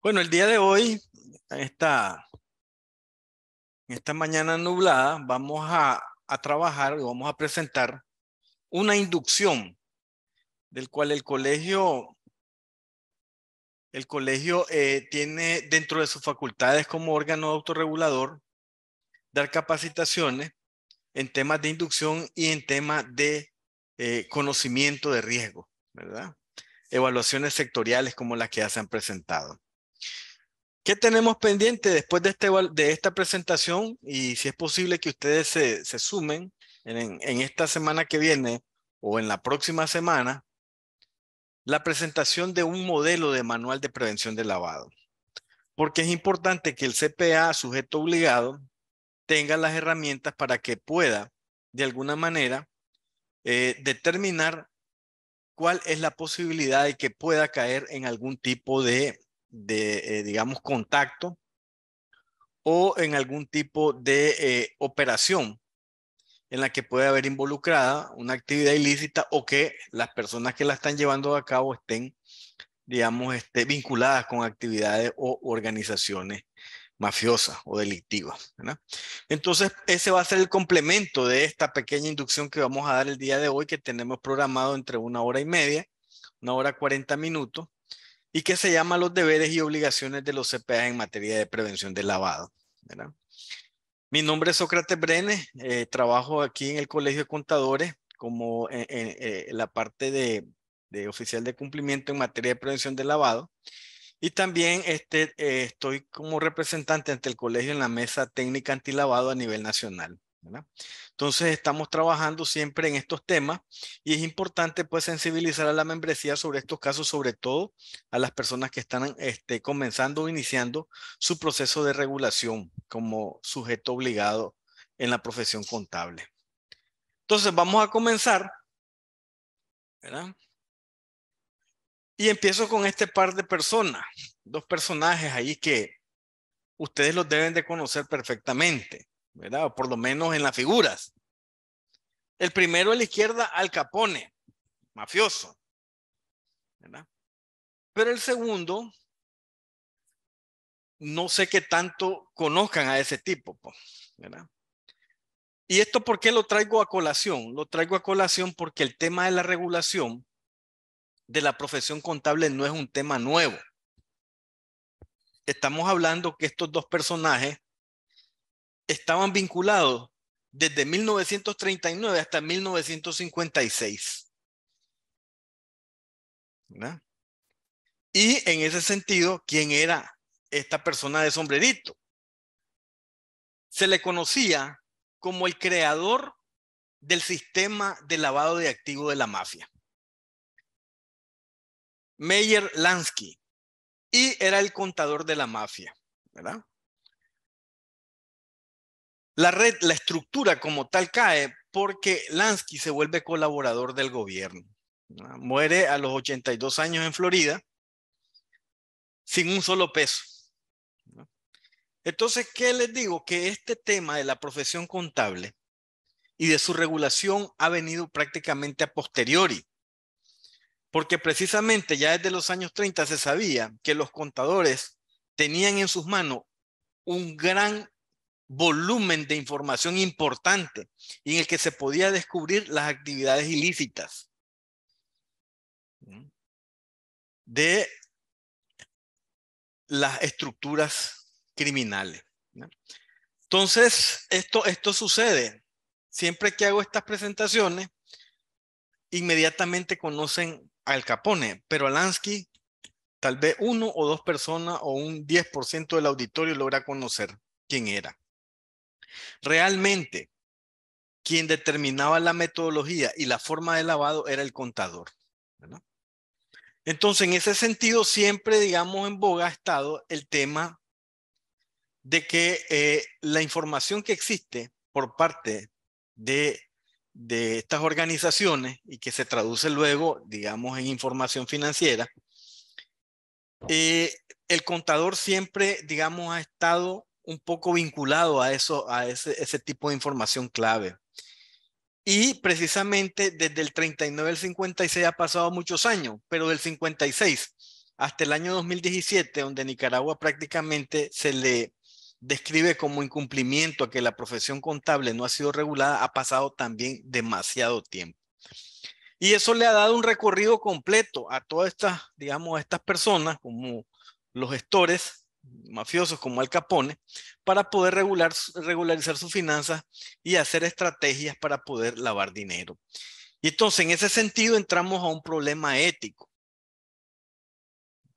Bueno, el día de hoy, en esta mañana nublada, vamos a trabajar y vamos a presentar una inducción del cual el colegio tiene dentro de sus facultades como órgano autorregulador dar capacitaciones en temas de inducción y en temas de conocimiento de riesgo, ¿verdad? Evaluaciones sectoriales como las que ya se han presentado. ¿Qué tenemos pendiente después de esta presentación? Y si es posible que ustedes se sumen en esta semana que viene o en la próxima semana, la presentación de un modelo de manual de prevención de lavado. Porque es importante que el CPA, sujeto obligado, tenga las herramientas para que pueda, de alguna manera, determinar cuál es la posibilidad de que pueda caer en algún tipo de digamos, contacto o en algún tipo de operación en la que puede haber involucrada una actividad ilícita o que las personas que la están llevando a cabo estén, digamos, vinculadas con actividades o organizaciones mafiosas o delictivas, ¿verdad? Entonces, ese va a ser el complemento de esta pequeña inducción que vamos a dar el día de hoy, que tenemos programado entre 1 hora y media, 1 hora 40 minutos, y que se llama Los deberes y obligaciones de los CPA en materia de prevención del lavado, ¿verdad? Mi nombre es Sócrates Brenes, trabajo aquí en el Colegio de Contadores como en la parte de oficial de cumplimiento en materia de prevención del lavado, y también estoy como representante ante el colegio en la mesa técnica antilavado a nivel nacional, ¿verdad? Entonces estamos trabajando siempre en estos temas y es importante pues sensibilizar a la membresía sobre estos casos, sobre todo a las personas que están comenzando o iniciando su proceso de regulación como sujeto obligado en la profesión contable. Entonces vamos a comenzar, ¿verdad? Y empiezo con este par de personas, dos personajes ahí que ustedes los deben de conocer perfectamente, ¿verdad? O por lo menos en las figuras. El primero a la izquierda, Al Capone, mafioso, ¿verdad? Pero el segundo, no sé qué tanto conozcan a ese tipo, ¿verdad? ¿Y esto por qué lo traigo a colación? Lo traigo a colación porque el tema de la regulación de la profesión contable no es un tema nuevo. Estamos hablando que estos dos personajes estaban vinculados desde 1939 hasta 1956, ¿verdad? Y en ese sentido, ¿quién era esta persona de sombrerito? Se le conocía como el creador del sistema de lavado de activos de la mafia, Meyer Lansky, y era el contador de la mafia, ¿verdad? La estructura como tal cae porque Lansky se vuelve colaborador del gobierno, ¿verdad? Muere a los 82 años en Florida sin un solo peso, ¿verdad? Entonces, ¿qué les digo? Que este tema de la profesión contable y de su regulación ha venido prácticamente a posteriori, porque precisamente ya desde los años 30 se sabía que los contadores tenían en sus manos un gran volumen de información importante en el que se podía descubrir las actividades ilícitas de las estructuras criminales. Entonces, esto sucede. Siempre que hago estas presentaciones, inmediatamente conocen a Al Capone, pero a Lansky tal vez uno o dos personas o un 10% del auditorio logra conocer quién era. Realmente, quien determinaba la metodología y la forma de lavado era el contador, ¿verdad? Entonces, en ese sentido, siempre, digamos, en boga ha estado el tema de que la información que existe por parte de, de estas organizaciones y que se traduce luego, digamos, en información financiera, el contador siempre, digamos, ha estado un poco vinculado a eso, a ese tipo de información clave. Y precisamente desde el 39 al 56 ha pasado muchos años, pero del 56 hasta el año 2017, donde Nicaragua prácticamente se le describe como incumplimiento a que la profesión contable no ha sido regulada, ha pasado también demasiado tiempo. Y eso le ha dado un recorrido completo a todas estas, digamos, a estas personas, como los gestores mafiosos como Al Capone, para poder regularizar sus finanzas y hacer estrategias para poder lavar dinero. Y entonces, en ese sentido, entramos a un problema ético,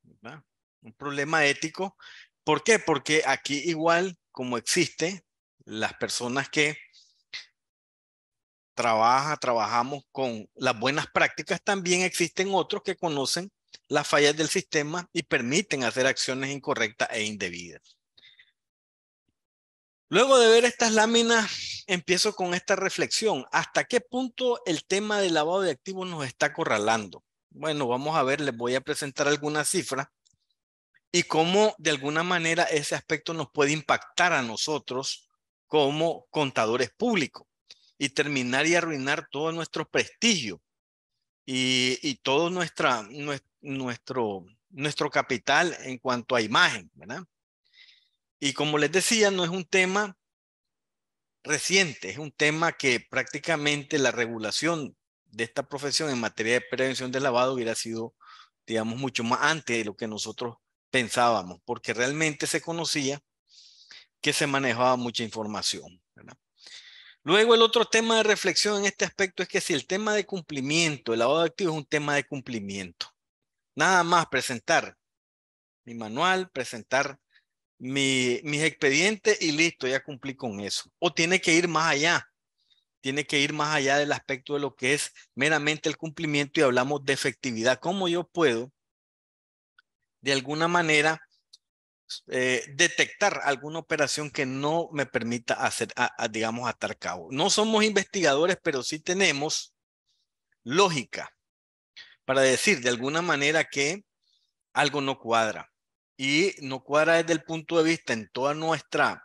¿verdad? Un problema ético. ¿Por qué? Porque aquí igual como existe las personas que trabajamos con las buenas prácticas, también existen otros que conocen las fallas del sistema y permiten hacer acciones incorrectas e indebidas. Luego de ver estas láminas, empiezo con esta reflexión. ¿Hasta qué punto el tema del lavado de activos nos está acorralando? Bueno, vamos a ver, les voy a presentar algunas cifras y cómo de alguna manera ese aspecto nos puede impactar a nosotros como contadores públicos y terminar y arruinar todo nuestro prestigio y todo nuestro capital en cuanto a imagen, ¿verdad? Y como les decía, no es un tema reciente, es un tema que prácticamente la regulación de esta profesión en materia de prevención del lavado hubiera sido, digamos, mucho más antes de lo que nosotros pensábamos, porque realmente se conocía que se manejaba mucha información, ¿verdad? Luego el otro tema de reflexión en este aspecto es que si el tema de cumplimiento, el lavado de activos es un tema de cumplimiento, nada más presentar mi manual, presentar mis expedientes y listo, ya cumplí con eso. O tiene que ir más allá, tiene que ir más allá del aspecto de lo que es meramente el cumplimiento y hablamos de efectividad. ¿Cómo yo puedo, de alguna manera, detectar alguna operación que no me permita hacer, digamos, atar cabo? No somos investigadores, pero sí tenemos lógica para decir de alguna manera que algo no cuadra. Y no cuadra desde el punto de vista en toda nuestro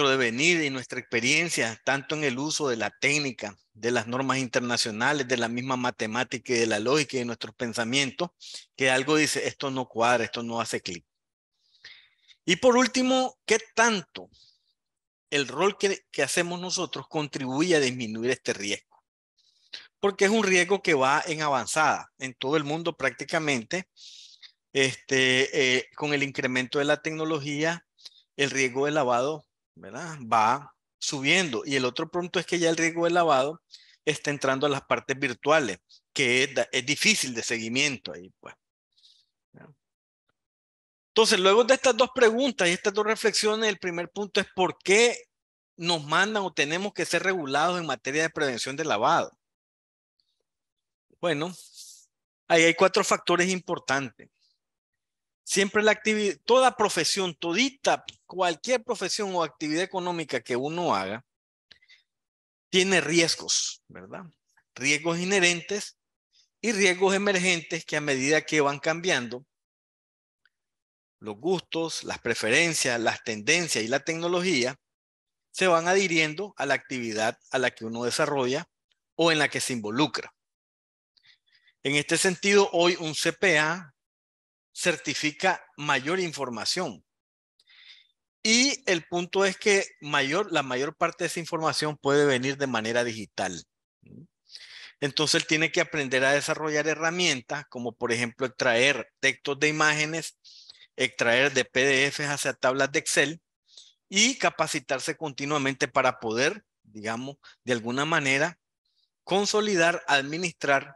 devenir y nuestra experiencia, tanto en el uso de la técnica, de las normas internacionales, de la misma matemática y de la lógica y de nuestros pensamientos, que algo dice, esto no cuadra, esto no hace clic. Y por último, ¿qué tanto el rol que hacemos nosotros contribuye a disminuir este riesgo? Porque es un riesgo que va en avanzada en todo el mundo prácticamente. Con el incremento de la tecnología, el riesgo de lavado, ¿verdad?, va subiendo. Y el otro punto es que ya el riesgo de lavado está entrando a las partes virtuales, que es difícil de seguimiento ahí, pues. Entonces, luego de estas dos preguntas y estas dos reflexiones, el primer punto es ¿por qué nos mandan o tenemos que ser regulados en materia de prevención de lavado? Bueno, ahí hay 4 factores importantes. Siempre la actividad, toda profesión, todita, cualquier profesión o actividad económica que uno haga, tiene riesgos, ¿verdad? Riesgos inherentes y riesgos emergentes que a medida que van cambiando los gustos, las preferencias, las tendencias y la tecnología, se van adhiriendo a la actividad a la que uno desarrolla o en la que se involucra. En este sentido, hoy un CPA certifica mayor información. Y el punto es que la mayor parte de esa información puede venir de manera digital. Entonces él tiene que aprender a desarrollar herramientas como por ejemplo extraer textos de imágenes, extraer de PDFs hacia tablas de Excel y capacitarse continuamente para poder, digamos, de alguna manera consolidar, administrar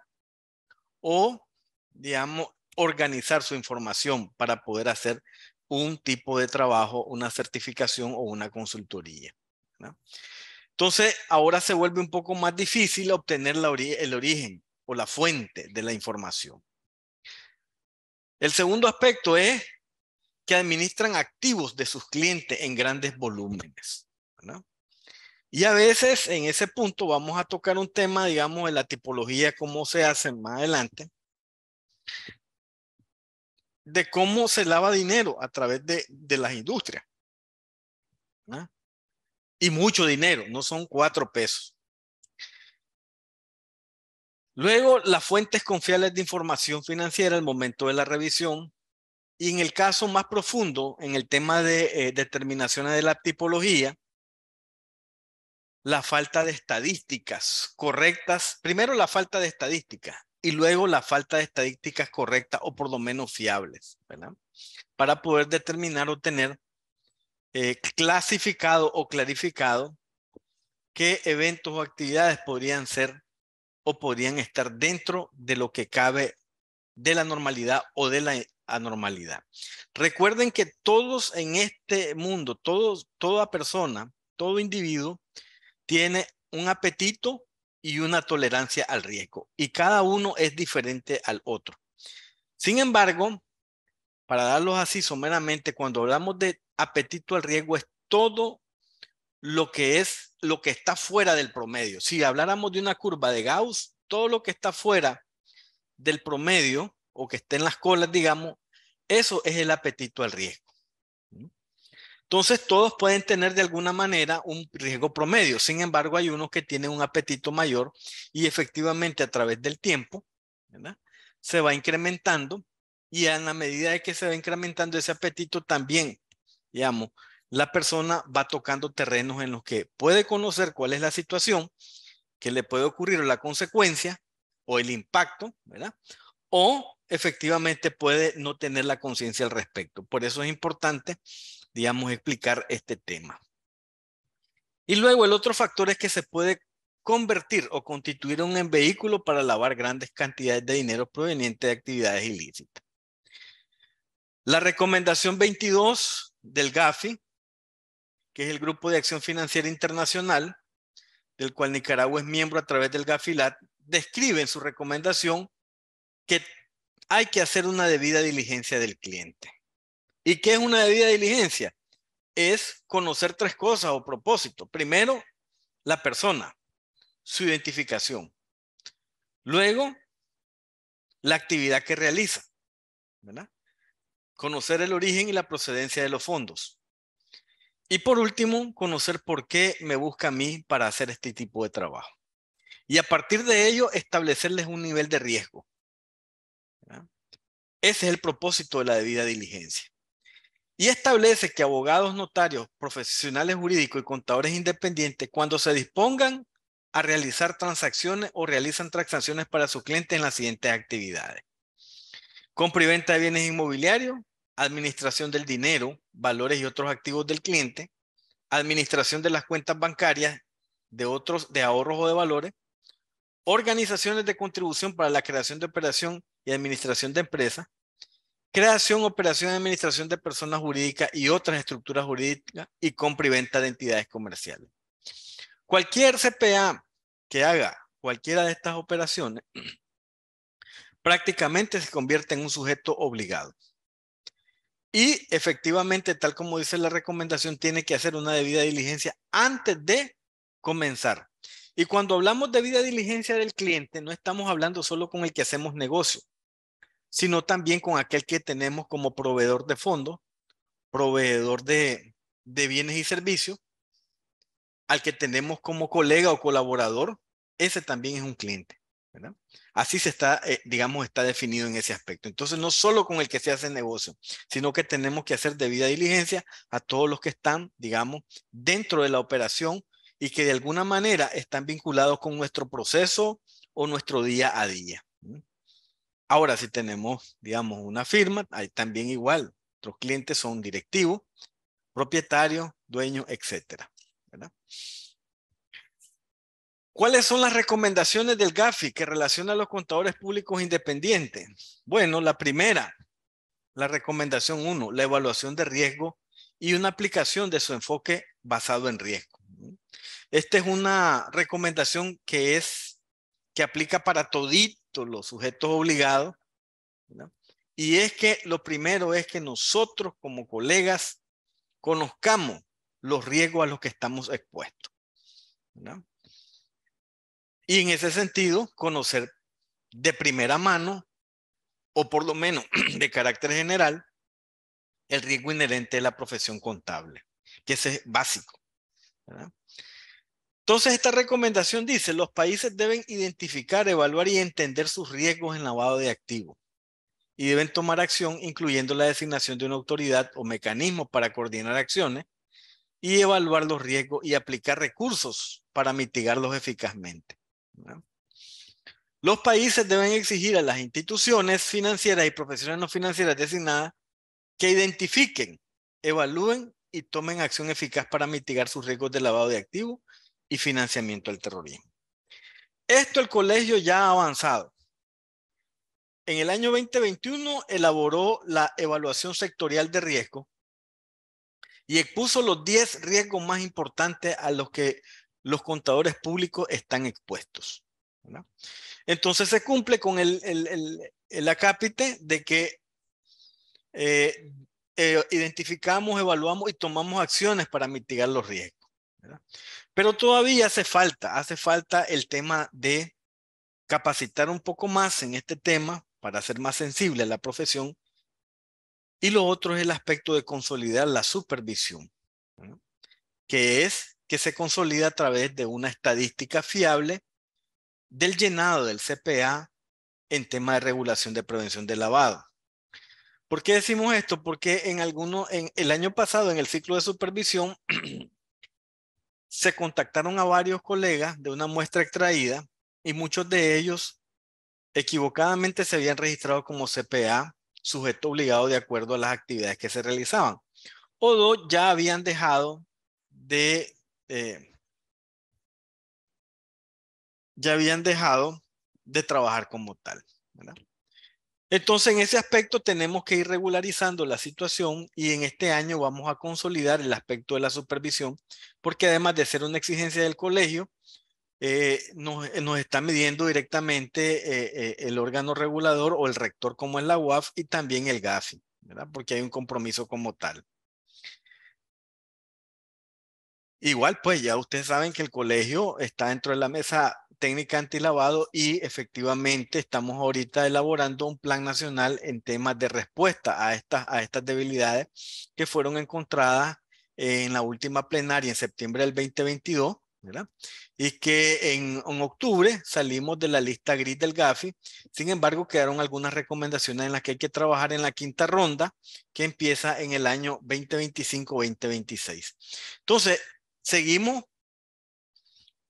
o, digamos, organizar su información para poder hacer un tipo de trabajo, una certificación o una consultoría, ¿no? Entonces, ahora se vuelve un poco más difícil obtener el origen o la fuente de la información. El segundo aspecto es que administran activos de sus clientes en grandes volúmenes, ¿no? Y a veces en ese punto vamos a tocar un tema, digamos, de la tipología, cómo se hace más adelante, de cómo se lava dinero a través de las industrias, ¿no? Y mucho dinero, no son 4 pesos. Luego, las fuentes confiables de información financiera al momento de la revisión. Y en el caso más profundo, en el tema de determinaciones de la tipología, la falta de estadísticas correctas. Primero la falta de estadísticas y luego la falta de estadísticas correctas o por lo menos fiables, ¿verdad? Para poder determinar o tener clasificado o clarificado qué eventos o actividades podrían ser o podrían estar dentro de lo que cabe de la normalidad o de la anormalidad. Recuerden que todos en este mundo, toda persona, todo individuo tiene un apetito y una tolerancia al riesgo y cada uno es diferente al otro. Sin embargo, para darlos así someramente, cuando hablamos de apetito al riesgo es todo lo que está fuera del promedio. Si habláramos de una curva de Gauss, todo lo que está fuera del promedio o que esté en las colas, digamos, eso es el apetito al riesgo. Entonces, todos pueden tener de alguna manera un riesgo promedio. Sin embargo, hay unos que tienen un apetito mayor y efectivamente a través del tiempo, ¿verdad?, se va incrementando y en la medida de que se va incrementando ese apetito también, digamos, la persona va tocando terrenos en los que puede conocer cuál es la situación que le puede ocurrir o la consecuencia o el impacto, ¿verdad? O efectivamente puede no tener la conciencia al respecto. Por eso es importante, digamos, explicar este tema. Y luego el otro factor es que se puede convertir o constituir un vehículo para lavar grandes cantidades de dinero proveniente de actividades ilícitas. La recomendación 22 del GAFI, que es el Grupo de Acción Financiera Internacional, del cual Nicaragua es miembro a través del GAFILAT, describe en su recomendación que hay que hacer una debida diligencia del cliente. ¿Y qué es una debida diligencia? Es conocer tres cosas o propósitos. Primero, la persona, su identificación. Luego, la actividad que realiza, ¿verdad? Conocer el origen y la procedencia de los fondos. Y por último, conocer por qué me busca a mí para hacer este tipo de trabajo. Y a partir de ello, establecerles un nivel de riesgo, ¿verdad? Ese es el propósito de la debida diligencia. Y establece que abogados, notarios, profesionales jurídicos y contadores independientes, cuando se dispongan a realizar transacciones o realizan transacciones para sus clientes en las siguientes actividades: compra y venta de bienes inmobiliarios, administración del dinero, valores y otros activos del cliente, administración de las cuentas bancarias de ahorros o de valores, organizaciones de contribución para la creación de operación y administración de empresas, creación, operación y administración de personas jurídicas y otras estructuras jurídicas y compra y venta de entidades comerciales. Cualquier CPA que haga cualquiera de estas operaciones prácticamente se convierte en un sujeto obligado. Y efectivamente, tal como dice la recomendación, tiene que hacer una debida diligencia antes de comenzar. Y cuando hablamos de debida diligencia del cliente, no estamos hablando solo con el que hacemos negocio, sino también con aquel que tenemos como proveedor de fondos, proveedor de bienes y servicios, al que tenemos como colega o colaborador, ese también es un cliente, ¿verdad? Así se está, digamos, está definido en ese aspecto. Entonces, no solo con el que se hace negocio, sino que tenemos que hacer debida diligencia a todos los que están, digamos, dentro de la operación y que de alguna manera están vinculados con nuestro proceso o nuestro día a día. Ahora, si tenemos, digamos, una firma, hay también igual. Nuestros clientes son directivos, propietarios, dueños, etcétera, ¿verdad? ¿Cuáles son las recomendaciones del GAFI que relaciona a los contadores públicos independientes? Bueno, la primera, la recomendación 1, la evaluación de riesgo y una aplicación de su enfoque basado en riesgo. Esta es una recomendación que aplica para toditos los sujetos obligados, ¿verdad? Y es que lo primero es que nosotros como colegas conozcamos los riesgos a los que estamos expuestos, ¿verdad? Y en ese sentido, conocer de primera mano, o por lo menos de carácter general, el riesgo inherente de la profesión contable, que ese es básico, ¿verdad? Entonces, esta recomendación dice, los países deben identificar, evaluar y entender sus riesgos en lavado de activos y deben tomar acción, incluyendo la designación de una autoridad o mecanismo para coordinar acciones y evaluar los riesgos y aplicar recursos para mitigarlos eficazmente, ¿no? Los países deben exigir a las instituciones financieras y profesionales no financieras designadas que identifiquen, evalúen y tomen acción eficaz para mitigar sus riesgos de lavado de activos y financiamiento del terrorismo. Esto el colegio ya ha avanzado. En el año 2021 elaboró la evaluación sectorial de riesgo y expuso los 10 riesgos más importantes a los que los contadores públicos están expuestos, ¿verdad? Entonces se cumple con el acápite de que identificamos, evaluamos y tomamos acciones para mitigar los riesgos, ¿verdad? Pero todavía hace falta el tema de capacitar un poco más en este tema para ser más sensible a la profesión. Y lo otro es el aspecto de consolidar la supervisión, ¿no? Que se consolida a través de una estadística fiable del llenado del CPA en tema de regulación de prevención de lavado. ¿Por qué decimos esto? Porque en el año pasado, en el ciclo de supervisión, se contactaron a varios colegas de una muestra extraída y muchos de ellos equivocadamente se habían registrado como CPA, sujeto obligado de acuerdo a las actividades que se realizaban. O dos, ya habían dejado de, trabajar como tal, ¿verdad? Entonces, en ese aspecto tenemos que ir regularizando la situación y en este año vamos a consolidar el aspecto de la supervisión, porque además de ser una exigencia del colegio, nos está midiendo directamente el órgano regulador o el rector como es la UAF y también el GAFI, ¿verdad? Porque hay un compromiso como tal. Igual, pues ya ustedes saben que el colegio está dentro de la mesa técnica antilavado y efectivamente estamos ahorita elaborando un plan nacional en temas de respuesta a estas debilidades que fueron encontradas en la última plenaria en septiembre del 2022, ¿verdad? Y que en octubre salimos de la lista gris del GAFI. Sin embargo, quedaron algunas recomendaciones en las que hay que trabajar en la quinta ronda que empieza en el año 2025-2026. Entonces, seguimos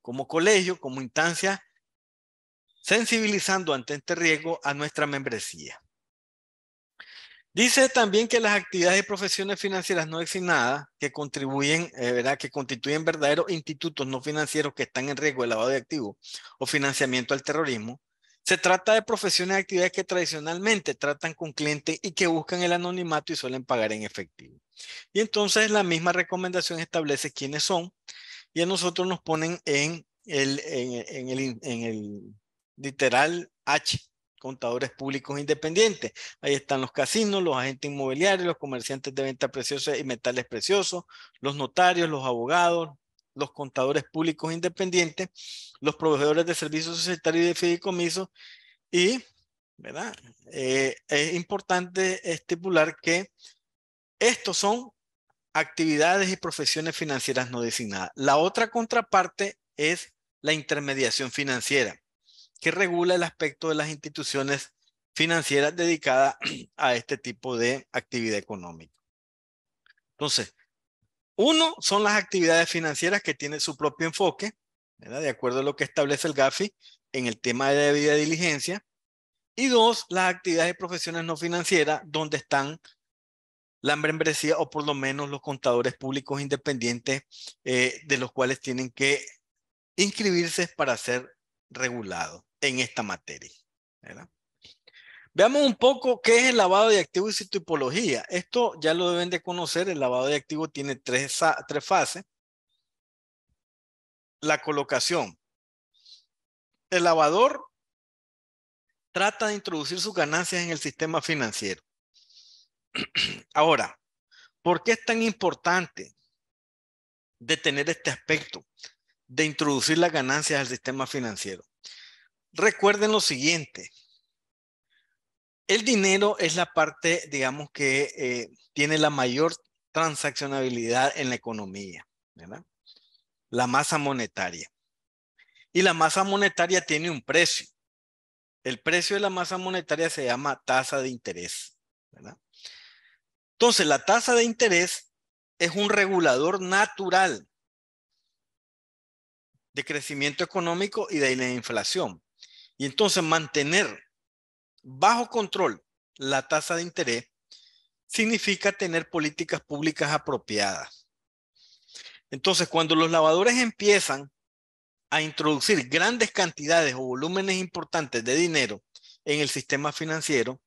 como colegio, como instancia, sensibilizando ante este riesgo a nuestra membresía. Dice también que las actividades y profesiones financieras no designadas que contribuyen, ¿verdad? Que constituyen verdaderos institutos no financieros que están en riesgo de lavado de activos o financiamiento al terrorismo. Se trata de profesiones y actividades que tradicionalmente tratan con clientes y que buscan el anonimato y suelen pagar en efectivo. Y entonces la misma recomendación establece quiénes son y a nosotros nos ponen en el literal H, contadores públicos independientes. Ahí están los casinos, los agentes inmobiliarios, los comerciantes de venta preciosa y metales preciosos, los notarios, los abogados, los contadores públicos independientes, los proveedores de servicios societarios y de fideicomisos y, ¿verdad? Es importante estipular que estos son actividades y profesiones financieras no designadas. La otra contraparte es la intermediación financiera, que regula el aspecto de las instituciones financieras dedicadas a este tipo de actividad económica. Entonces, uno son las actividades financieras que tienen su propio enfoque, ¿verdad? De acuerdo a lo que establece el GAFI en el tema de debida diligencia. Y dos, las actividades y profesiones no financieras, donde están la membresía o por lo menos los contadores públicos independientes de los cuales tienen que inscribirse para ser regulados en esta materia, ¿verdad? Veamos un poco qué es el lavado de activos y su tipología. Esto ya lo deben de conocer. El lavado de activos tiene tres fases. La colocación. El lavador trata de introducir sus ganancias en el sistema financiero. Ahora, ¿por qué es tan importante de tener este aspecto de introducir las ganancias al sistema financiero? Recuerden lo siguiente. El dinero es la parte, digamos, que tiene la mayor transaccionabilidad en la economía, ¿verdad? la masa monetaria. Y la masa monetaria tiene un precio. El precio de la masa monetaria se llama tasa de interés, ¿verdad? Entonces, la tasa de interés es un regulador natural de crecimiento económico y de la inflación. Y entonces mantener bajo control la tasa de interés significa tener políticas públicas apropiadas. Entonces, cuando los lavadores empiezan a introducir grandes cantidades o volúmenes importantes de dinero en el sistema financiero,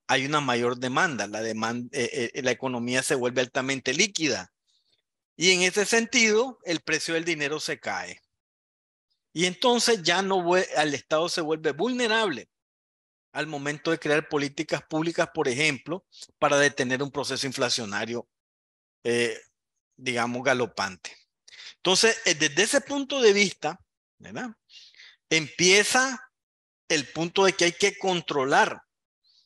hay una mayor demanda. La economía se vuelve altamente líquida. Y en ese sentido, el precio del dinero se cae. Y entonces ya no el Estado se vuelve vulnerable al momento de crear políticas públicas, por ejemplo, para detener un proceso inflacionario, digamos, galopante. Entonces, desde ese punto de vista, ¿verdad? Empieza el punto de que hay que controlar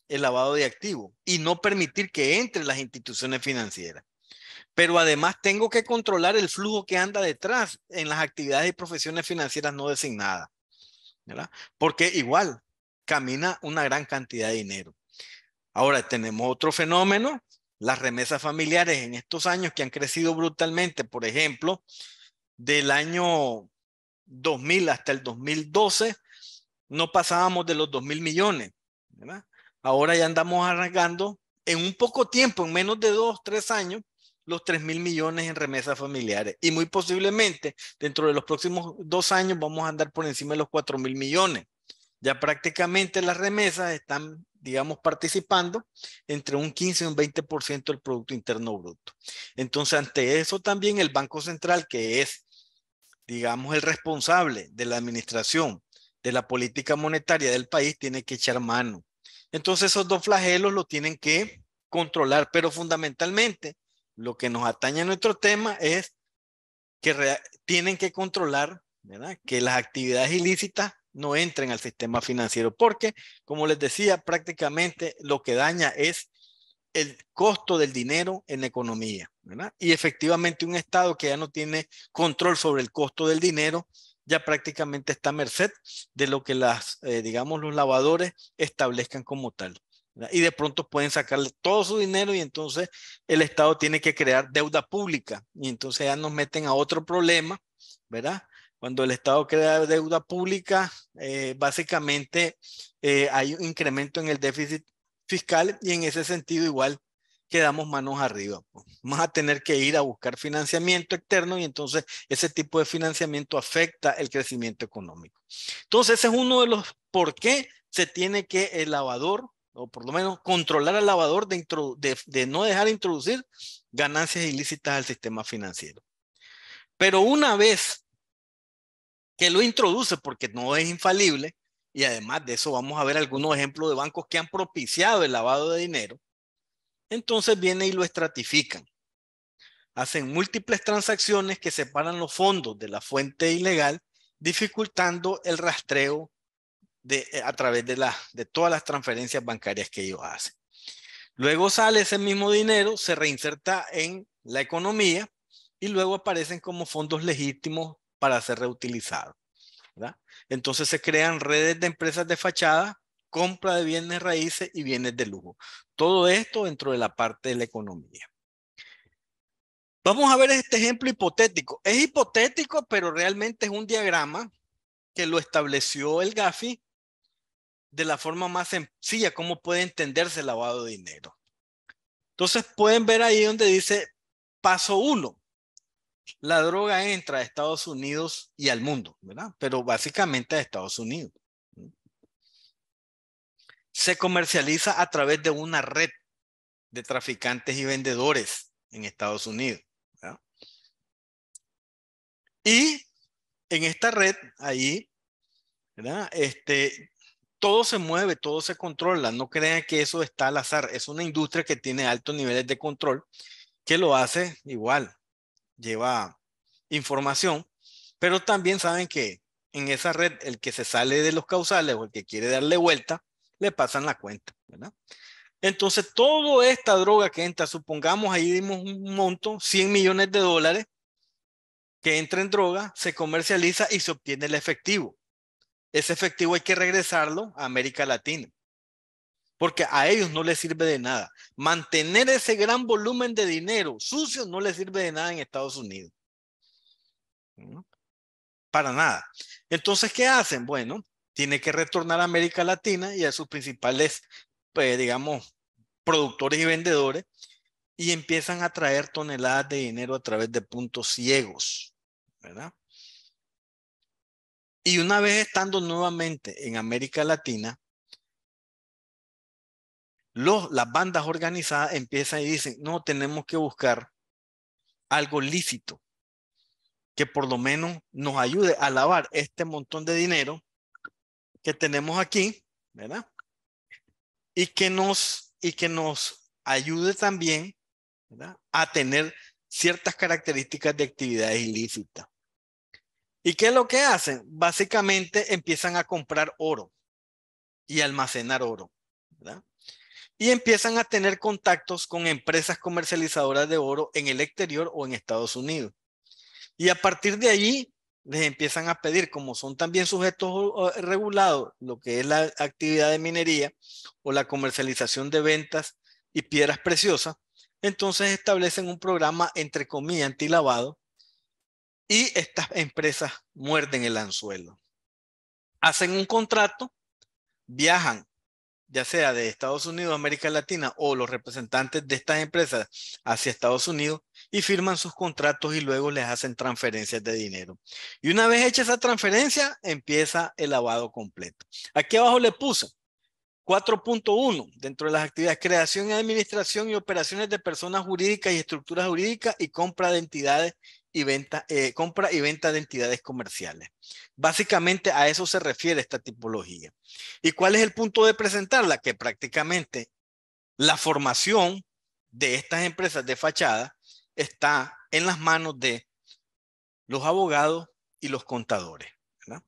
el lavado de activos y no permitir que entren las instituciones financieras. Pero además tengo que controlar el flujo que anda detrás en las actividades y profesiones financieras no designadas, ¿verdad? Porque igual camina una gran cantidad de dinero. Ahora tenemos otro fenómeno, las remesas familiares en estos años que han crecido brutalmente. Por ejemplo, del año 2000 hasta el 2012, no pasábamos de los 2.000 millones, ¿verdad? Ahora ya andamos arrancando en un poco tiempo, en menos de 2, 3 años, los 3.000 millones en remesas familiares. Y muy posiblemente dentro de los próximos 2 años vamos a andar por encima de los 4.000 millones. Ya prácticamente las remesas están, digamos, participando entre un 15 y un 20% del Producto Interno Bruto. Entonces, ante eso también el Banco Central, que es, digamos, el responsable de la administración de la política monetaria del país, tiene que echar mano. Entonces, esos dos flagelos lo tienen que controlar, pero fundamentalmente lo que nos atañe a nuestro tema es que tienen que controlar, ¿verdad?, que las actividades ilícitas no entren al sistema financiero, porque, como les decía, prácticamente lo que daña es el costo del dinero en la economía, ¿verdad? Y efectivamente un Estado que ya no tiene control sobre el costo del dinero, ya prácticamente está a merced de lo que digamos, los lavadores establezcan como tal, ¿verdad? Y de pronto pueden sacarle todo su dinero y entonces el Estado tiene que crear deuda pública y entonces ya nos meten a otro problema, ¿verdad? Cuando el Estado crea deuda pública, básicamente hay un incremento en el déficit fiscal y en ese sentido igual quedamos manos arriba. Pues. Vamos a tener que ir a buscar financiamiento externo y entonces ese tipo de financiamiento afecta el crecimiento económico. Entonces ese es uno de los por qué se tiene que el lavador, o por lo menos controlar al lavador de no dejar introducir ganancias ilícitas al sistema financiero. Pero una vez que lo introduce, porque no es infalible, y además de eso vamos a ver algunos ejemplos de bancos que han propiciado el lavado de dinero, entonces viene y lo estratifican. Hacen múltiples transacciones que separan los fondos de la fuente ilegal, dificultando el rastreo a través de todas las transferencias bancarias que ellos hacen. Luego sale ese mismo dinero, se reinserta en la economía y luego aparecen como fondos legítimos para ser reutilizados, ¿verdad? Entonces se crean redes de empresas de fachada, compra de bienes raíces y bienes de lujo. Todo esto dentro de la parte de la economía. Vamos a ver este ejemplo hipotético. Es hipotético, pero realmente es un diagrama que lo estableció el Gafi de la forma más sencilla, cómo puede entenderse el lavado de dinero. Entonces pueden ver ahí donde dice paso 1. La droga entra a Estados Unidos y al mundo, ¿verdad? Pero básicamente a Estados Unidos. Se comercializa a través de una red de traficantes y vendedores en Estados Unidos, ¿verdad? Y en esta red, ahí, ¿verdad? Todo se mueve, todo se controla. No crean que eso está al azar. Es una industria que tiene altos niveles de control, que lo hace igual. Lleva información, pero también saben que en esa red, el que se sale de los causales o el que quiere darle vuelta, le pasan la cuenta, ¿verdad? Entonces, toda esta droga que entra, supongamos ahí dimos un monto, $100 millones, que entra en droga, se comercializa y se obtiene el efectivo. Ese efectivo hay que regresarlo a América Latina, porque a ellos no les sirve de nada. Mantener ese gran volumen de dinero sucio no les sirve de nada en Estados Unidos. ¿No? Para nada. Entonces, ¿qué hacen? Bueno, tiene que retornar a América Latina y a sus principales, pues, digamos, productores y vendedores, y empiezan a traer toneladas de dinero a través de puntos ciegos, ¿verdad? Y una vez estando nuevamente en América Latina, las bandas organizadas empiezan y dicen, no, tenemos que buscar algo lícito que por lo menos nos ayude a lavar este montón de dinero que tenemos aquí, ¿verdad? Y que nos ayude también, ¿verdad?, a tener ciertas características de actividades ilícitas. ¿Y qué es lo que hacen? Básicamente empiezan a comprar oro y almacenar oro, ¿verdad? Y empiezan a tener contactos con empresas comercializadoras de oro en el exterior o en Estados Unidos. Y a partir de allí les empiezan a pedir, como son también sujetos regulados, lo que es la actividad de minería o la comercialización de ventas y piedras preciosas, entonces establecen un programa, entre comillas, antilavado, y estas empresas muerden el anzuelo. Hacen un contrato, viajan ya sea de Estados Unidos, América Latina o los representantes de estas empresas hacia Estados Unidos y firman sus contratos y luego les hacen transferencias de dinero. Y una vez hecha esa transferencia, empieza el lavado completo. Aquí abajo le puse 4.1 dentro de las actividades: creación y administración y operaciones de personas jurídicas y estructuras jurídicas y compra de entidades y compra y venta de entidades comerciales. Básicamente a eso se refiere esta tipología. ¿Y cuál es el punto de presentarla? Que prácticamente la formación de estas empresas de fachada está en las manos de los abogados y los contadores, ¿verdad?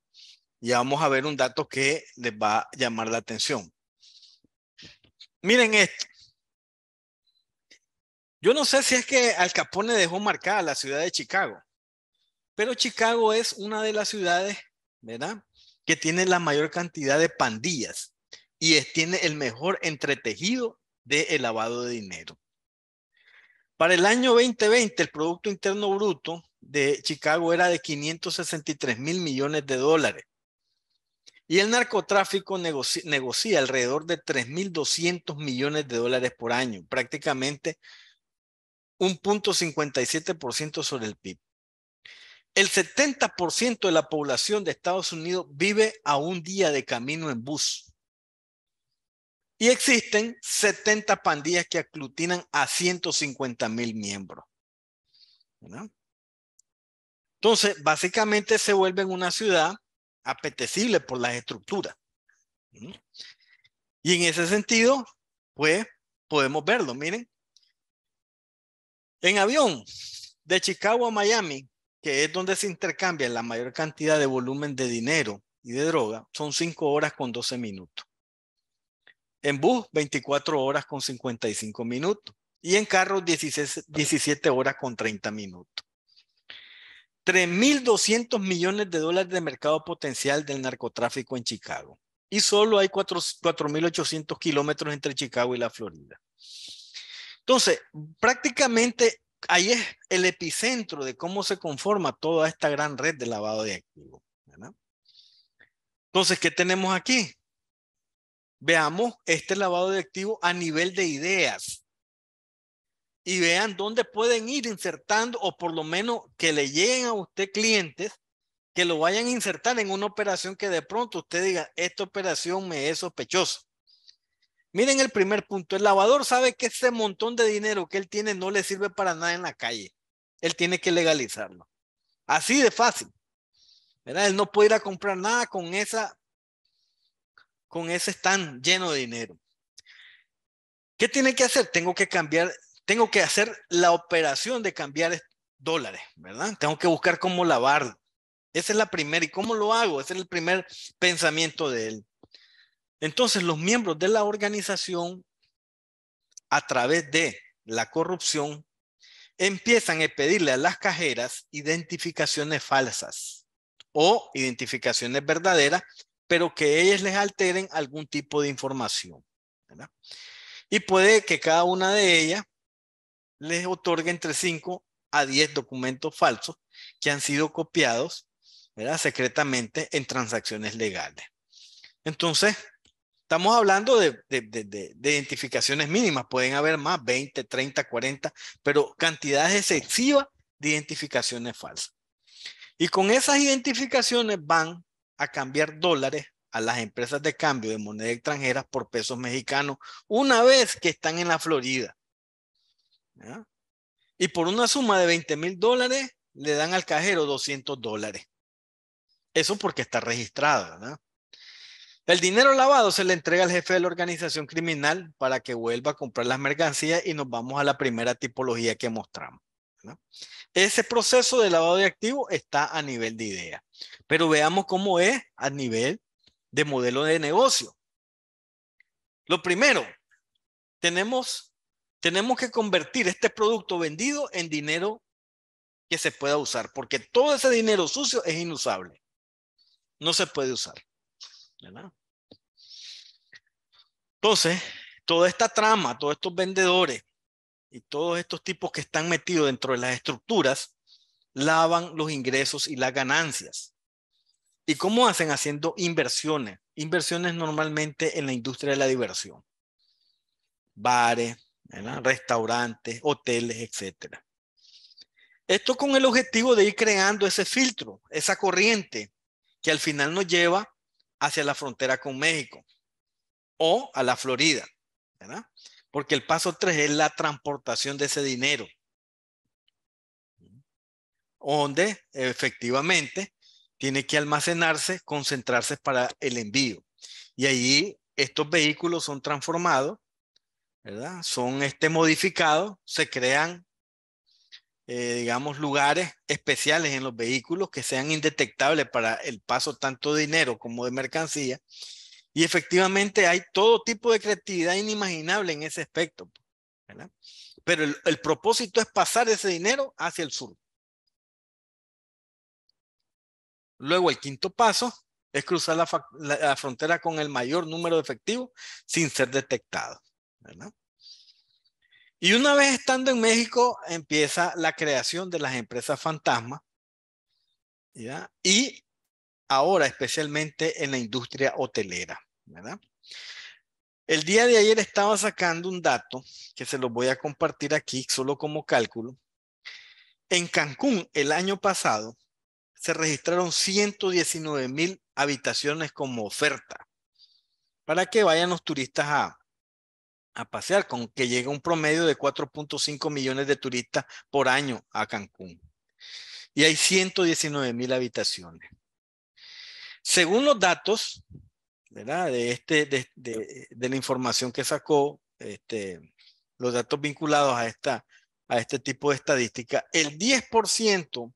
Ya vamos a ver un dato que les va a llamar la atención. Miren esto. Yo no sé si es que Al Capone dejó marcada la ciudad de Chicago, pero Chicago es una de las ciudades, ¿verdad?, que tiene la mayor cantidad de pandillas y tiene el mejor entretejido de lavado de dinero. Para el año 2020, el Producto Interno Bruto de Chicago era de 563 mil millones de dólares. Y el narcotráfico negocia alrededor de 3.200 millones de dólares por año, prácticamente un 0.57% sobre el PIB. El 70% de la población de Estados Unidos vive a un día de camino en bus. Y existen 70 pandillas que aglutinan a 150.000 miembros, ¿verdad? Entonces, básicamente se vuelve una ciudad apetecible por las estructuras. Y en ese sentido, pues, podemos verlo. Miren, en avión de Chicago a Miami, que es donde se intercambia la mayor cantidad de volumen de dinero y de droga, son 5 horas con 12 minutos. En bus, 24 horas con 55 minutos. Y en carro, 17 horas con 30 minutos. 3.200 millones de dólares de mercado potencial del narcotráfico en Chicago. Y solo hay 4.800 kilómetros entre Chicago y la Florida. Entonces, prácticamente ahí es el epicentro de cómo se conforma toda esta gran red de lavado de activos, ¿verdad? Entonces, ¿qué tenemos aquí? Veamos este lavado de activos a nivel de ideas. Y vean dónde pueden ir insertando, o por lo menos que le lleguen a usted clientes que lo vayan a insertar en una operación que de pronto usted diga, esta operación me es sospechosa. Miren el primer punto. El lavador sabe que ese montón de dinero que él tiene no le sirve para nada en la calle. Él tiene que legalizarlo. Así de fácil, ¿verdad? Él no puede ir a comprar nada con ese stand lleno de dinero. ¿Qué tiene que hacer? Tengo que hacer la operación de cambiar dólares, ¿verdad? Tengo que buscar cómo lavarlo. Esa es la primera. ¿Y cómo lo hago? Ese es el primer pensamiento de él. Entonces, los miembros de la organización, a través de la corrupción, empiezan a pedirle a las cajeras identificaciones falsas o identificaciones verdaderas, pero que ellas les alteren algún tipo de información, ¿verdad? Y puede que cada una de ellas les otorgue entre 5 a 10 documentos falsos que han sido copiados, ¿verdad?, secretamente en transacciones legales. Entonces, estamos hablando de identificaciones mínimas. Pueden haber más, 20, 30, 40, pero cantidades excesivas de identificaciones falsas. Y con esas identificaciones van a cambiar dólares a las empresas de cambio de moneda extranjera por pesos mexicanos una vez que están en la Florida, ¿ya? Y por una suma de $20,000 le dan al cajero $200. Eso porque está registrado, ¿verdad? El dinero lavado se le entrega al jefe de la organización criminal para que vuelva a comprar las mercancías y nos vamos a la primera tipología que mostramos, ¿verdad? Ese proceso de lavado de activos está a nivel de idea, pero veamos cómo es a nivel de modelo de negocio. Lo primero, tenemos que convertir este producto vendido en dinero que se pueda usar, porque todo ese dinero sucio es inusable. No se puede usar, ¿verdad? Entonces, toda esta trama, todos estos vendedores y todos estos tipos que están metidos dentro de las estructuras, lavan los ingresos y las ganancias. ¿Y cómo hacen? Haciendo inversiones. Inversiones normalmente en la industria de la diversión. Bares, ¿verdad?, restaurantes, hoteles, etcétera. Esto con el objetivo de ir creando ese filtro, esa corriente que al final nos lleva hacia la frontera con México o a la Florida, ¿verdad? Porque el paso 3 es la transportación de ese dinero, donde efectivamente tiene que almacenarse, concentrarse para el envío. Y allí estos vehículos son transformados, ¿verdad? Son modificados, se crean, digamos, lugares especiales en los vehículos que sean indetectables para el paso tanto de dinero como de mercancía. Y efectivamente hay todo tipo de creatividad inimaginable en ese aspecto, ¿verdad? Pero el propósito es pasar ese dinero hacia el sur. Luego el quinto paso es cruzar la frontera con el mayor número de efectivos sin ser detectado, ¿verdad? Y una vez estando en México empieza la creación de las empresas fantasma, ¿ya? Y ahora especialmente en la industria hotelera, ¿verdad? El día de ayer estaba sacando un dato que se los voy a compartir aquí solo como cálculo. En Cancún el año pasado se registraron 119,000 habitaciones como oferta para que vayan los turistas a pasear, con que llega un promedio de 4.5 millones de turistas por año a Cancún. Y hay 119,000 habitaciones. Según los datos, ¿verdad?, de la información que sacó, los datos vinculados a este tipo de estadística, el 10%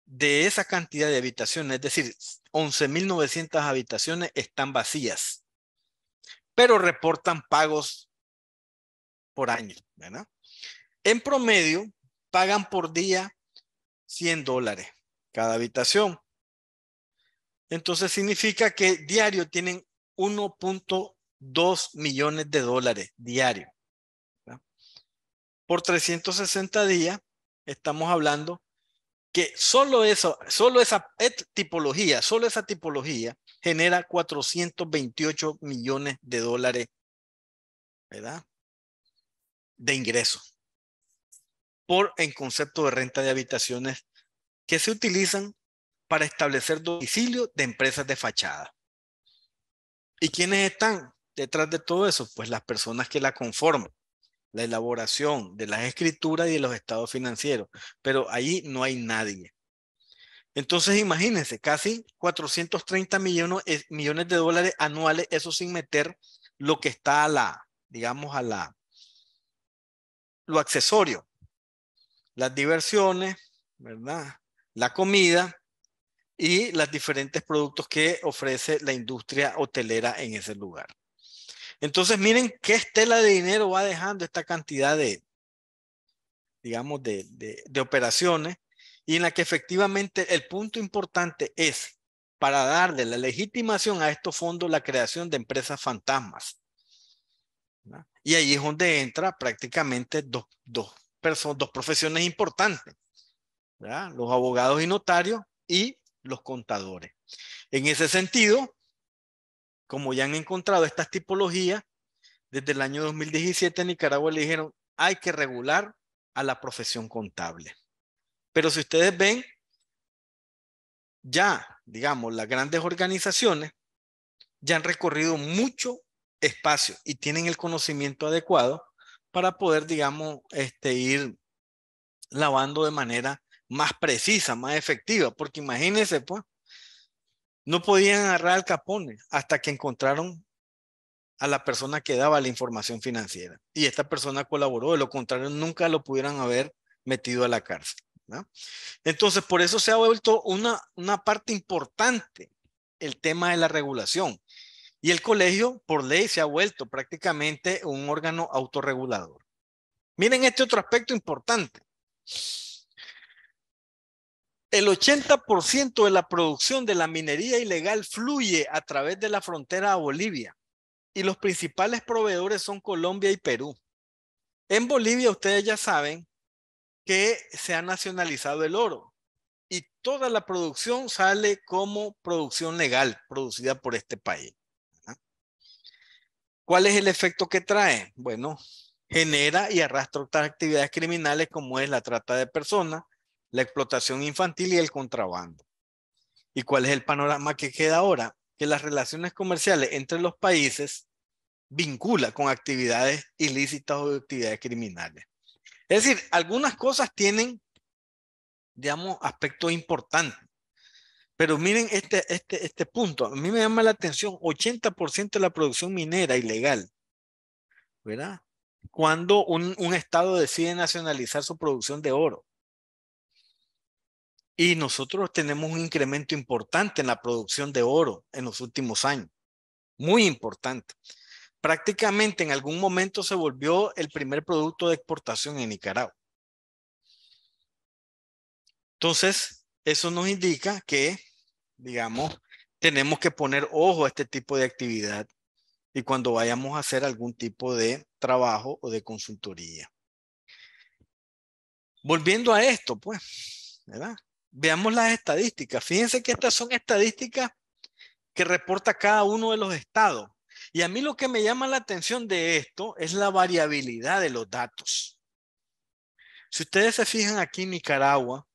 de esa cantidad de habitaciones, es decir, 11,900 habitaciones están vacías, pero reportan pagos por año, ¿verdad? En promedio, pagan por día $100 cada habitación. Entonces significa que diario tienen 1.2 millones de dólares diario, ¿verdad? Por 360 días, estamos hablando que solo esa tipología genera 428 millones de dólares, ¿verdad?, de ingresos en concepto de renta de habitaciones que se utilizan para establecer domicilio de empresas de fachada. ¿Y quiénes están detrás de todo eso? Pues las personas que la conforman, la elaboración de las escrituras y de los estados financieros, pero ahí no hay nadie. Entonces imagínense, casi 430 millones de dólares anuales, eso sin meter lo que está digamos, lo accesorio, las diversiones, ¿verdad?, la comida y los diferentes productos que ofrece la industria hotelera en ese lugar. Entonces miren qué estela de dinero va dejando esta cantidad digamos, de operaciones, y en la que efectivamente el punto importante es, para darle la legitimación a estos fondos, la creación de empresas fantasmas, ¿verdad? Y ahí es donde entra prácticamente dos profesiones importantes, ¿verdad? Los abogados y notarios y los contadores. En ese sentido, como ya han encontrado estas tipologías, desde el año 2017 en Nicaragua le dijeron, hay que regular a la profesión contable. Pero si ustedes ven, ya, digamos, las grandes organizaciones ya han recorrido mucho espacio y tienen el conocimiento adecuado para poder, digamos, ir lavando de manera más precisa, más efectiva, porque imagínense, pues, no podían agarrar al Capone hasta que encontraron a la persona que daba la información financiera. Y esta persona colaboró, de lo contrario, nunca lo pudieran haber metido a la cárcel, ¿no? Entonces, por eso se ha vuelto una parte importante el tema de la regulación. Y el colegio, por ley, se ha vuelto prácticamente un órgano autorregulador. Miren este otro aspecto importante. El 80% de la producción de la minería ilegal fluye a través de la frontera a Bolivia. Y los principales proveedores son Colombia y Perú. En Bolivia, ustedes ya saben que se ha nacionalizado el oro y toda la producción sale como producción legal, producida por este país. ¿Cuál es el efecto que trae? Bueno, genera y arrastra otras actividades criminales como es la trata de personas, la explotación infantil y el contrabando. ¿Y cuál es el panorama que queda ahora? Que las relaciones comerciales entre los países vincula con actividades ilícitas o actividades criminales. Es decir, algunas cosas tienen, digamos, aspectos importantes. Pero miren este punto. A mí me llama la atención, 80% de la producción minera ilegal, ¿verdad? Cuando un estado decide nacionalizar su producción de oro. Y nosotros tenemos un incremento importante en la producción de oro en los últimos años. Muy importante. Prácticamente en algún momento se volvió el primer producto de exportación en Nicaragua. Entonces, eso nos indica que, digamos, tenemos que poner ojo a este tipo de actividad y cuando vayamos a hacer algún tipo de trabajo o de consultoría. Volviendo a esto, pues, ¿verdad? Veamos las estadísticas. Fíjense que estas son estadísticas que reporta cada uno de los estados. Y a mí lo que me llama la atención de esto es la variabilidad de los datos. Si ustedes se fijan aquí en Nicaragua,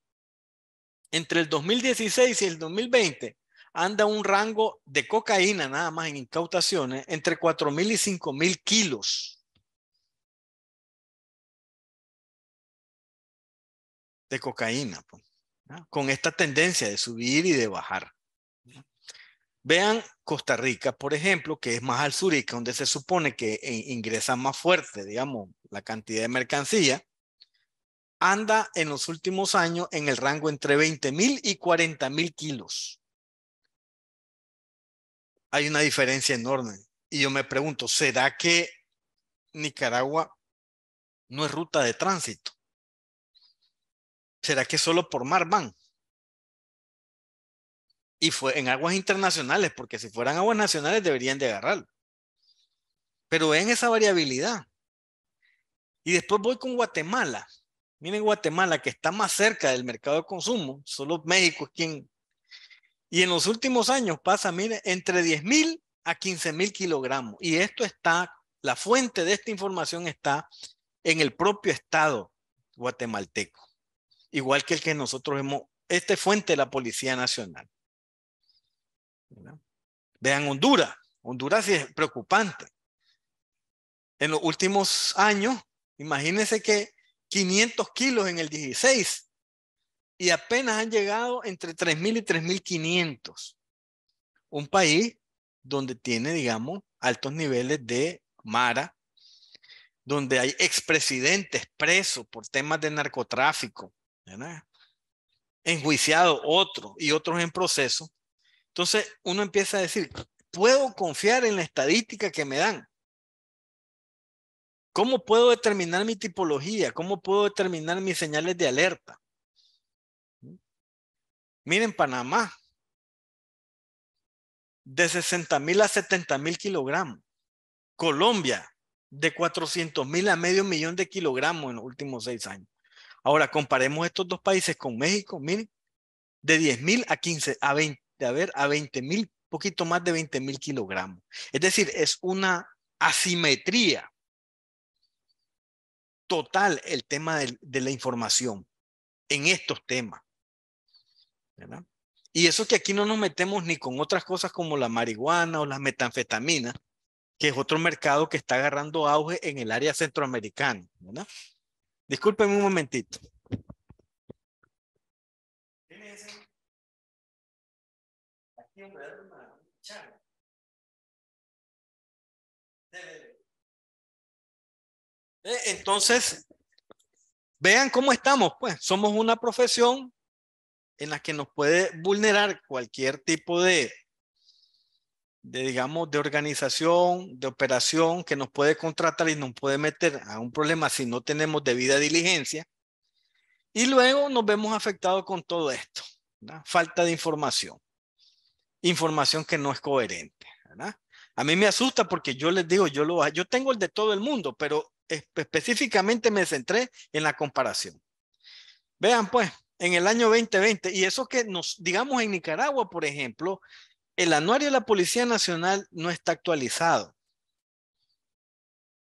entre el 2016 y el 2020 anda un rango de cocaína nada más en incautaciones entre 4.000 y 5.000 kilos de cocaína, pues, ¿no? Con esta tendencia de subir y de bajar. Vean Costa Rica, por ejemplo, que es más al sur y que donde se supone que ingresa más fuerte, digamos, la cantidad de mercancía, anda en los últimos años en el rango entre 20.000 y 40.000 kilos. Hay una diferencia enorme. Y yo me pregunto, ¿será que Nicaragua no es ruta de tránsito? ¿Será que solo por mar van? Y fue en aguas internacionales, porque si fueran aguas nacionales deberían de agarrarlo. Pero ven esa variabilidad. Y después voy con Guatemala. Miren Guatemala, que está más cerca del mercado de consumo. Solo México es quien. Y en los últimos años pasa, miren, entre 10.000 a 15.000 kilogramos. Y esto está, la fuente de esta información está en el propio estado guatemalteco. Igual que el que nosotros hemos, esta es fuente de la Policía Nacional. ¿Verdad? Vean Honduras. Honduras sí es preocupante. En los últimos años, imagínense que 500 kilos en el 16 y apenas han llegado entre 3.000 y 3.500. Un país donde tiene, digamos, altos niveles de mara, donde hay expresidentes presos por temas de narcotráfico, ¿verdad? Enjuiciados otros y otros en proceso. Entonces uno empieza a decir, ¿puedo confiar en la estadística que me dan? ¿Cómo puedo determinar mi tipología? ¿Cómo puedo determinar mis señales de alerta? Miren, Panamá, de 60,000 a 70,000 kilogramos. Colombia, de 400,000 a medio millón de kilogramos en los últimos 6 años. Ahora, comparemos estos dos países con México, miren, de 10,000 a 15, a 20,000, poquito más de 20,000 kilogramos. Es decir, es una asimetría total el tema de la información en estos temas, ¿verdad? Y eso que aquí no nos metemos ni con otras cosas como la marihuana o las metanfetaminas, que es otro mercado que está agarrando auge en el área centroamericana, ¿verdad? Discúlpenme un momentito. Entonces, vean cómo estamos, pues. Somos una profesión en la que nos puede vulnerar cualquier tipo digamos, de organización, de operación que nos puede contratar y nos puede meter a un problema si no tenemos debida diligencia. Y luego nos vemos afectados con todo esto, ¿verdad? Falta de información. Información que no es coherente, ¿verdad? A mí me asusta porque yo les digo, yo tengo el de todo el mundo, pero específicamente me centré en la comparación. Vean pues, en el año 2020, y eso que digamos en Nicaragua, por ejemplo, el anuario de la Policía Nacional no está actualizado,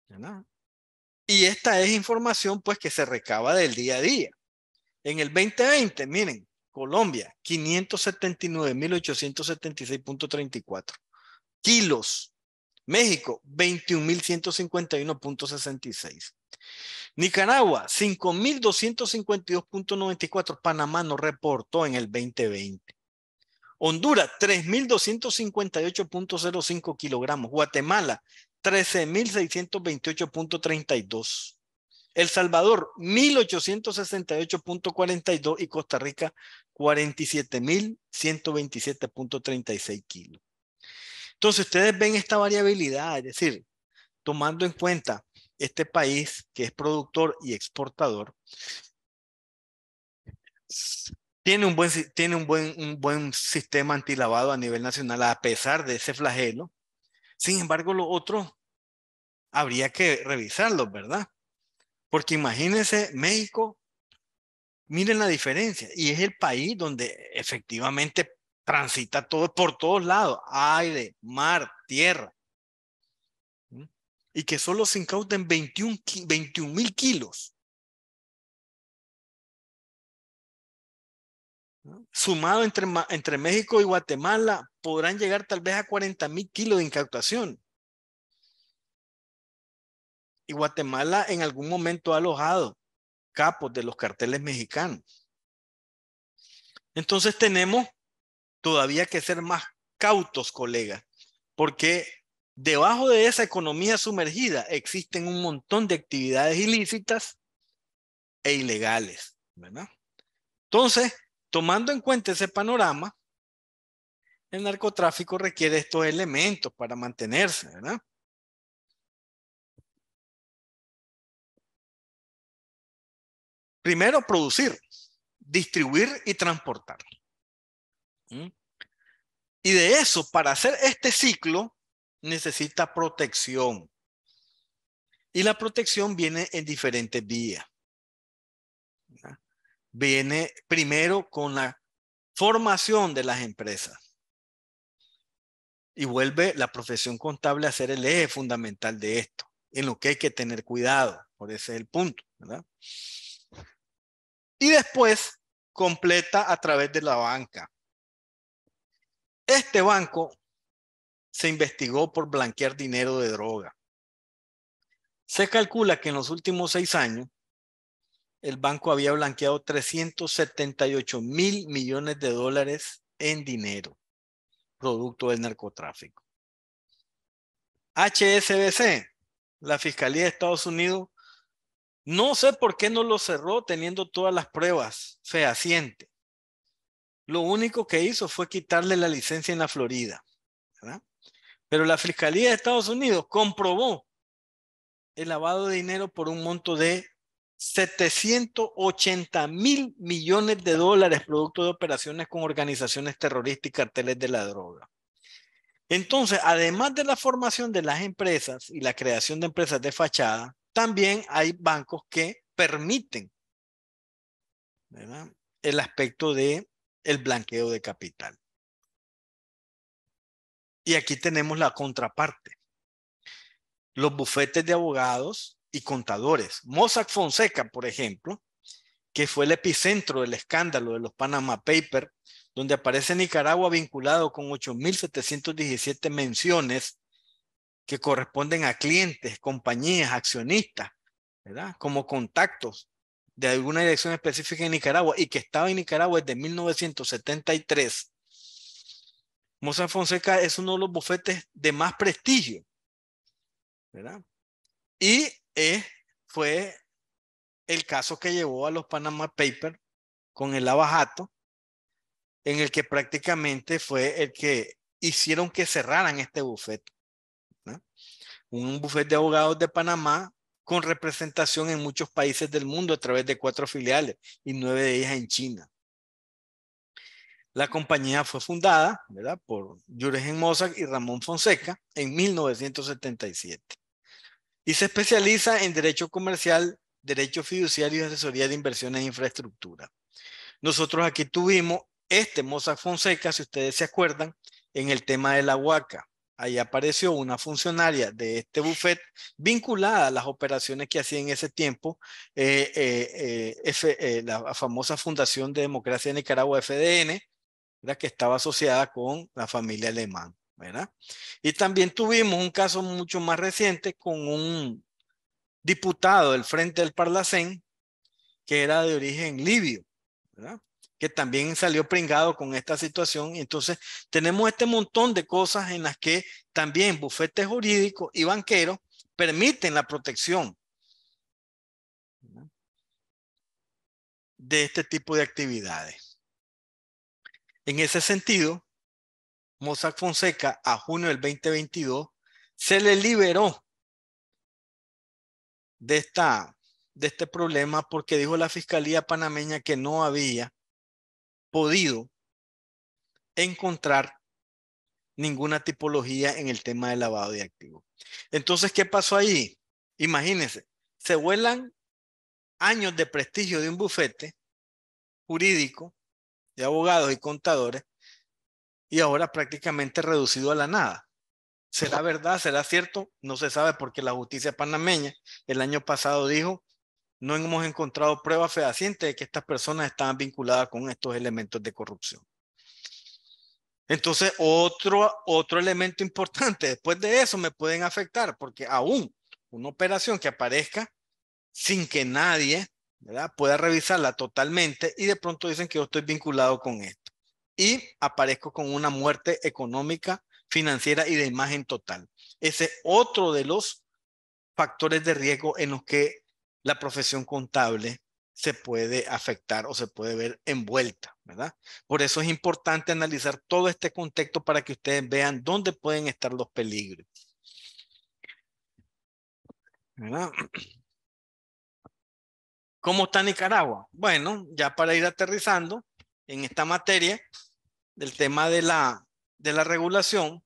¿verdad? Y esta es información pues que se recaba del día a día. En el 2020, miren, Colombia, 579,876.34 kilos. México, 21,151.66. Nicaragua, 5,252.94. Panamá no reportó en el 2020. Honduras, 3,258.05 kilogramos. Guatemala, 13,628.32. El Salvador, 1,868.42 y Costa Rica, 47,127.36 kilos. Entonces, ustedes ven esta variabilidad, es decir, tomando en cuenta este país que es productor y exportador, tiene un buen sistema antilavado a nivel nacional a pesar de ese flagelo. Sin embargo, lo otro habría que revisarlo, ¿verdad? Porque imagínense México, miren la diferencia, y es el país donde efectivamente transita todo por todos lados, aire, mar, tierra, ¿sí? Y que solo se incauten 21,000 kilos, ¿no? Sumado entre México y Guatemala, podrán llegar tal vez a 40,000 kilos de incautación. Y Guatemala en algún momento ha alojado capos de los carteles mexicanos. Entonces tenemos todavía que ser más cautos, colegas, porque debajo de esa economía sumergida existen un montón de actividades ilícitas e ilegales, ¿verdad? Entonces, tomando en cuenta ese panorama, el narcotráfico requiere estos elementos para mantenerse, ¿verdad? Primero, producir, distribuir y transportar. ¿Mm? Y de eso, para hacer este ciclo, necesita protección. Y la protección viene en diferentes vías, ¿verdad? Viene primero con la formación de las empresas. Y vuelve la profesión contable a ser el eje fundamental de esto, en lo que hay que tener cuidado. Por ese es el punto, ¿verdad? Y después completa a través de la banca. Este banco se investigó por blanquear dinero de droga. Se calcula que en los últimos 6 años el banco había blanqueado 378,000 millones de dólares en dinero, producto del narcotráfico. HSBC, la Fiscalía de Estados Unidos, no sé por qué no lo cerró teniendo todas las pruebas fehacientes. Lo único que hizo fue quitarle la licencia en la Florida, ¿verdad? Pero la Fiscalía de Estados Unidos comprobó el lavado de dinero por un monto de 780.000 millones de dólares producto de operaciones con organizaciones terroristas y carteles de la droga. Entonces, además de la formación de las empresas y la creación de empresas de fachada, también hay bancos que permiten, ¿verdad?, el aspecto de el blanqueo de capital. Y aquí tenemos la contraparte. Los bufetes de abogados y contadores. Mossack Fonseca, por ejemplo, que fue el epicentro del escándalo de los Panama Papers, donde aparece Nicaragua vinculado con 8.717 menciones que corresponden a clientes, compañías, accionistas, ¿verdad?, como contactos de alguna dirección específica en Nicaragua y que estaba en Nicaragua desde 1973. Mossack Fonseca es uno de los bufetes de más prestigio, ¿verdad? Y fue el caso que llevó a los Panama Papers con el Lava Jato, en el que prácticamente fue el que hicieron que cerraran este bufete, ¿no? Un bufete de abogados de Panamá con representación en muchos países del mundo a través de 4 filiales y 9 de ellas en China. La compañía fue fundada, ¿verdad?, por Jürgen Mossack y Ramón Fonseca en 1977 y se especializa en derecho comercial, derecho fiduciario y asesoría de inversiones en infraestructura. Nosotros aquí tuvimos Mossack Fonseca, si ustedes se acuerdan, en el tema de la Huaca. Ahí apareció una funcionaria de este bufete vinculada a las operaciones que hacía en ese tiempo la famosa Fundación de Democracia de Nicaragua, FDN, ¿verdad?, que estaba asociada con la familia Alemán, ¿verdad? Y también tuvimos un caso mucho más reciente con un diputado del Frente del Parlacén que era de origen libio, ¿verdad?, que también salió pringado con esta situación. Y entonces tenemos este montón de cosas en las que también bufetes jurídicos y banqueros permiten la protección, ¿verdad?, de este tipo de actividades. En ese sentido, Mossack Fonseca a junio del 2022 se le liberó de este problema porque dijo la Fiscalía panameña que no había podido encontrar ninguna tipología en el tema de lavado de activos. Entonces, ¿qué pasó ahí? Imagínense, se vuelan años de prestigio de un bufete jurídico de abogados y contadores y ahora prácticamente reducido a la nada. ¿Será verdad? ¿Será cierto? No se sabe porque la justicia panameña el año pasado dijo: no hemos encontrado pruebas fehacientes de que estas personas estaban vinculadas con estos elementos de corrupción. Entonces, otro elemento importante, después de eso me pueden afectar, porque aún una operación que aparezca sin que nadie, ¿verdad?, pueda revisarla totalmente y de pronto dicen que yo estoy vinculado con esto y aparezco con una muerte económica, financiera y de imagen total. Ese es otro de los factores de riesgo en los que la profesión contable se puede afectar o se puede ver envuelta, ¿verdad? Por eso es importante analizar todo este contexto para que ustedes vean dónde pueden estar los peligros, ¿verdad? ¿Cómo está Nicaragua? Bueno, ya para ir aterrizando en esta materia del tema de la regulación,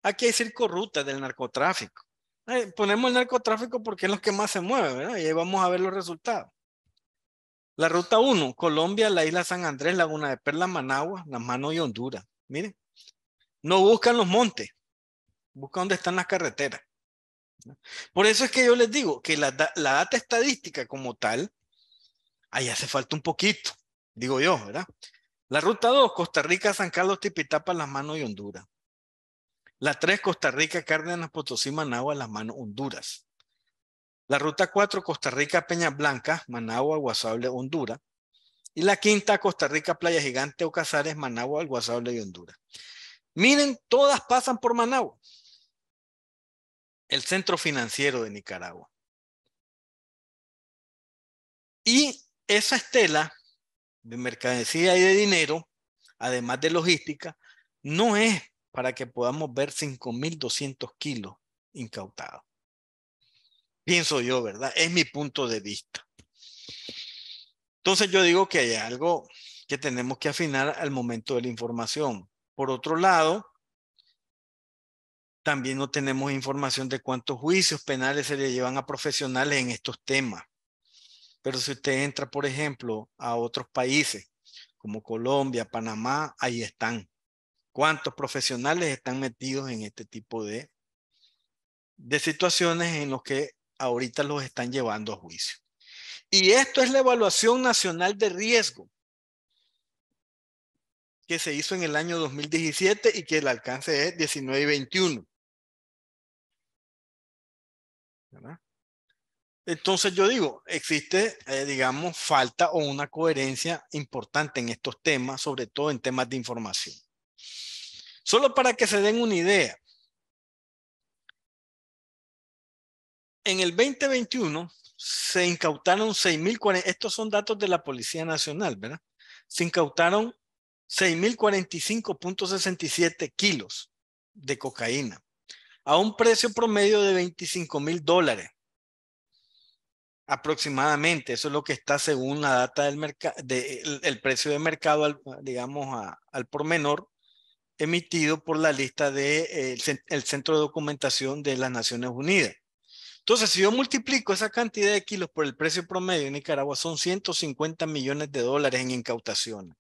aquí hay 5 rutas del narcotráfico. Ponemos el narcotráfico porque es lo que más se mueve, ¿verdad? Y ahí vamos a ver los resultados. La ruta 1, Colombia, la isla San Andrés, Laguna de Perla, Managua, Las Manos y Honduras. Miren, no buscan los montes, buscan dónde están las carreteras. Por eso es que yo les digo que la data estadística como tal, ahí hace falta un poquito, digo yo, ¿verdad? La ruta 2, Costa Rica, San Carlos, Tipitapa, Las Manos y Honduras. La 3, Costa Rica, Cárdenas, Potosí, Managua, Las Manos, Honduras. La ruta 4, Costa Rica, Peñas Blancas, Managua, Guasable, Honduras. Y la 5, Costa Rica, Playa Gigante o Casares, Managua, Guasable y Honduras. Miren, todas pasan por Managua, el centro financiero de Nicaragua. Y esa estela de mercancía y de dinero, además de logística, no es para que podamos ver 5.200 kilos incautados. Pienso yo, ¿verdad? Es mi punto de vista. Entonces yo digo que hay algo que tenemos que afinar al momento de la información. Por otro lado, también no tenemos información de cuántos juicios penales se le llevan a profesionales en estos temas. Pero si usted entra, por ejemplo, a otros países como Colombia, Panamá, ahí están. ¿Cuántos profesionales están metidos en este tipo de situaciones en los que ahorita los están llevando a juicio? Y esto es la evaluación nacional de riesgo que se hizo en el año 2017 y que el alcance es 19 y 21. ¿Verdad? Entonces yo digo, existe, digamos, falta o una coherencia importante en estos temas, sobre todo en temas de información. Solo para que se den una idea, en el 2021 se incautaron 6.040, estos son datos de la Policía Nacional, ¿verdad? Se incautaron 6.045.67 kilos de cocaína a un precio promedio de $25,000 aproximadamente. Eso es lo que está según la data del mercado, el precio de mercado, digamos, al por menor, emitido por la lista del el Centro de Documentación de las Naciones Unidas. Entonces, si yo multiplico esa cantidad de kilos por el precio promedio en Nicaragua, son $150 millones en incautaciones.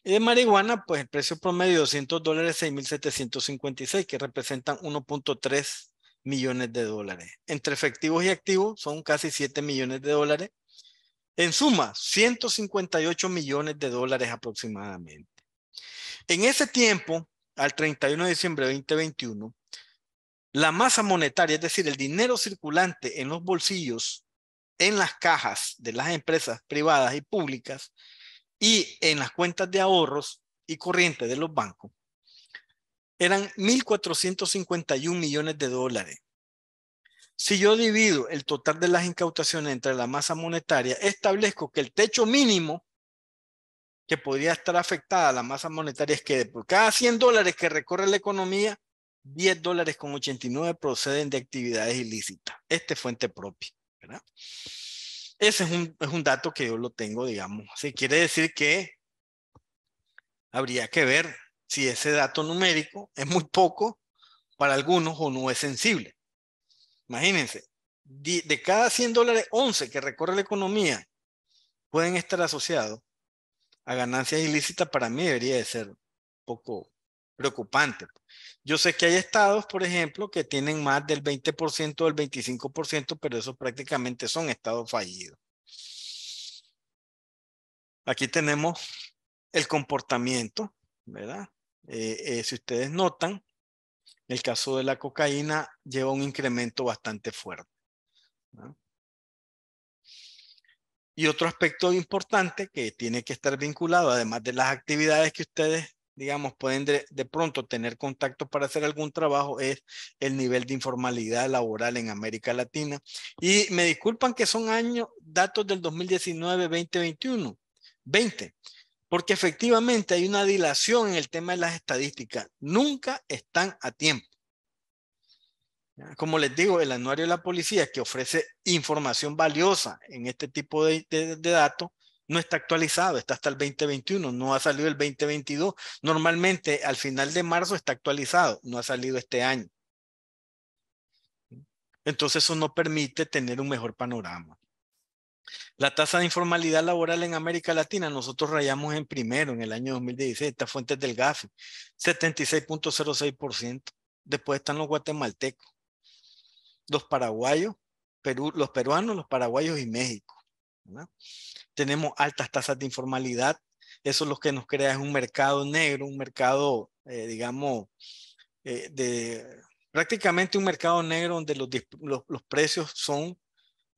Y de marihuana, pues el precio promedio de $200, $6,756, que representan 1.3 millones de dólares. Entre efectivos y activos son casi 7 millones de dólares. En suma, 158 millones de dólares aproximadamente. En ese tiempo, al 31 de diciembre de 2021, la masa monetaria, es decir, el dinero circulante en los bolsillos, en las cajas de las empresas privadas y públicas y en las cuentas de ahorros y corrientes de los bancos, eran 1.451 millones de dólares. Si yo divido el total de las incautaciones entre la masa monetaria, establezco que el techo mínimo que podría estar afectada a la masa monetaria es que por cada $100 que recorre la economía, $10,89 proceden de actividades ilícitas. Este es fuente propia, ¿verdad? Ese es un dato que yo lo tengo, digamos. Así quiere decir que habría que ver si ese dato numérico es muy poco para algunos o no es sensible. Imagínense, de cada $100, 11 que recorre la economía pueden estar asociados a ganancias ilícitas. Para mí debería de ser un poco preocupante. Yo sé que hay estados, por ejemplo, que tienen más del 20% o del 25%, pero esos prácticamente son estados fallidos. Aquí tenemos el comportamiento, ¿verdad? Si ustedes notan, el caso de la cocaína lleva un incremento bastante fuerte, ¿no? Y otro aspecto importante que tiene que estar vinculado, además de las actividades que ustedes, digamos, pueden de pronto tener contacto para hacer algún trabajo, es el nivel de informalidad laboral en América Latina. Y me disculpan que son datos del 2019, 2021, 20, porque efectivamente hay una dilación en el tema de las estadísticas. Nunca están a tiempo. Como les digo, el anuario de la policía, que ofrece información valiosa en este tipo de datos, no está actualizado, está hasta el 2021, no ha salido el 2022. Normalmente al final de marzo está actualizado, no ha salido este año. Entonces eso no permite tener un mejor panorama. La tasa de informalidad laboral en América Latina, nosotros rayamos en primero en el año 2016, estas fuentes del GAFI, 76.06%. Después están los guatemaltecos, los paraguayos, los peruanos, los paraguayos y México, ¿verdad? Tenemos altas tasas de informalidad. Eso es lo que nos crea es un mercado negro, un mercado, digamos, prácticamente un mercado negro donde los precios son,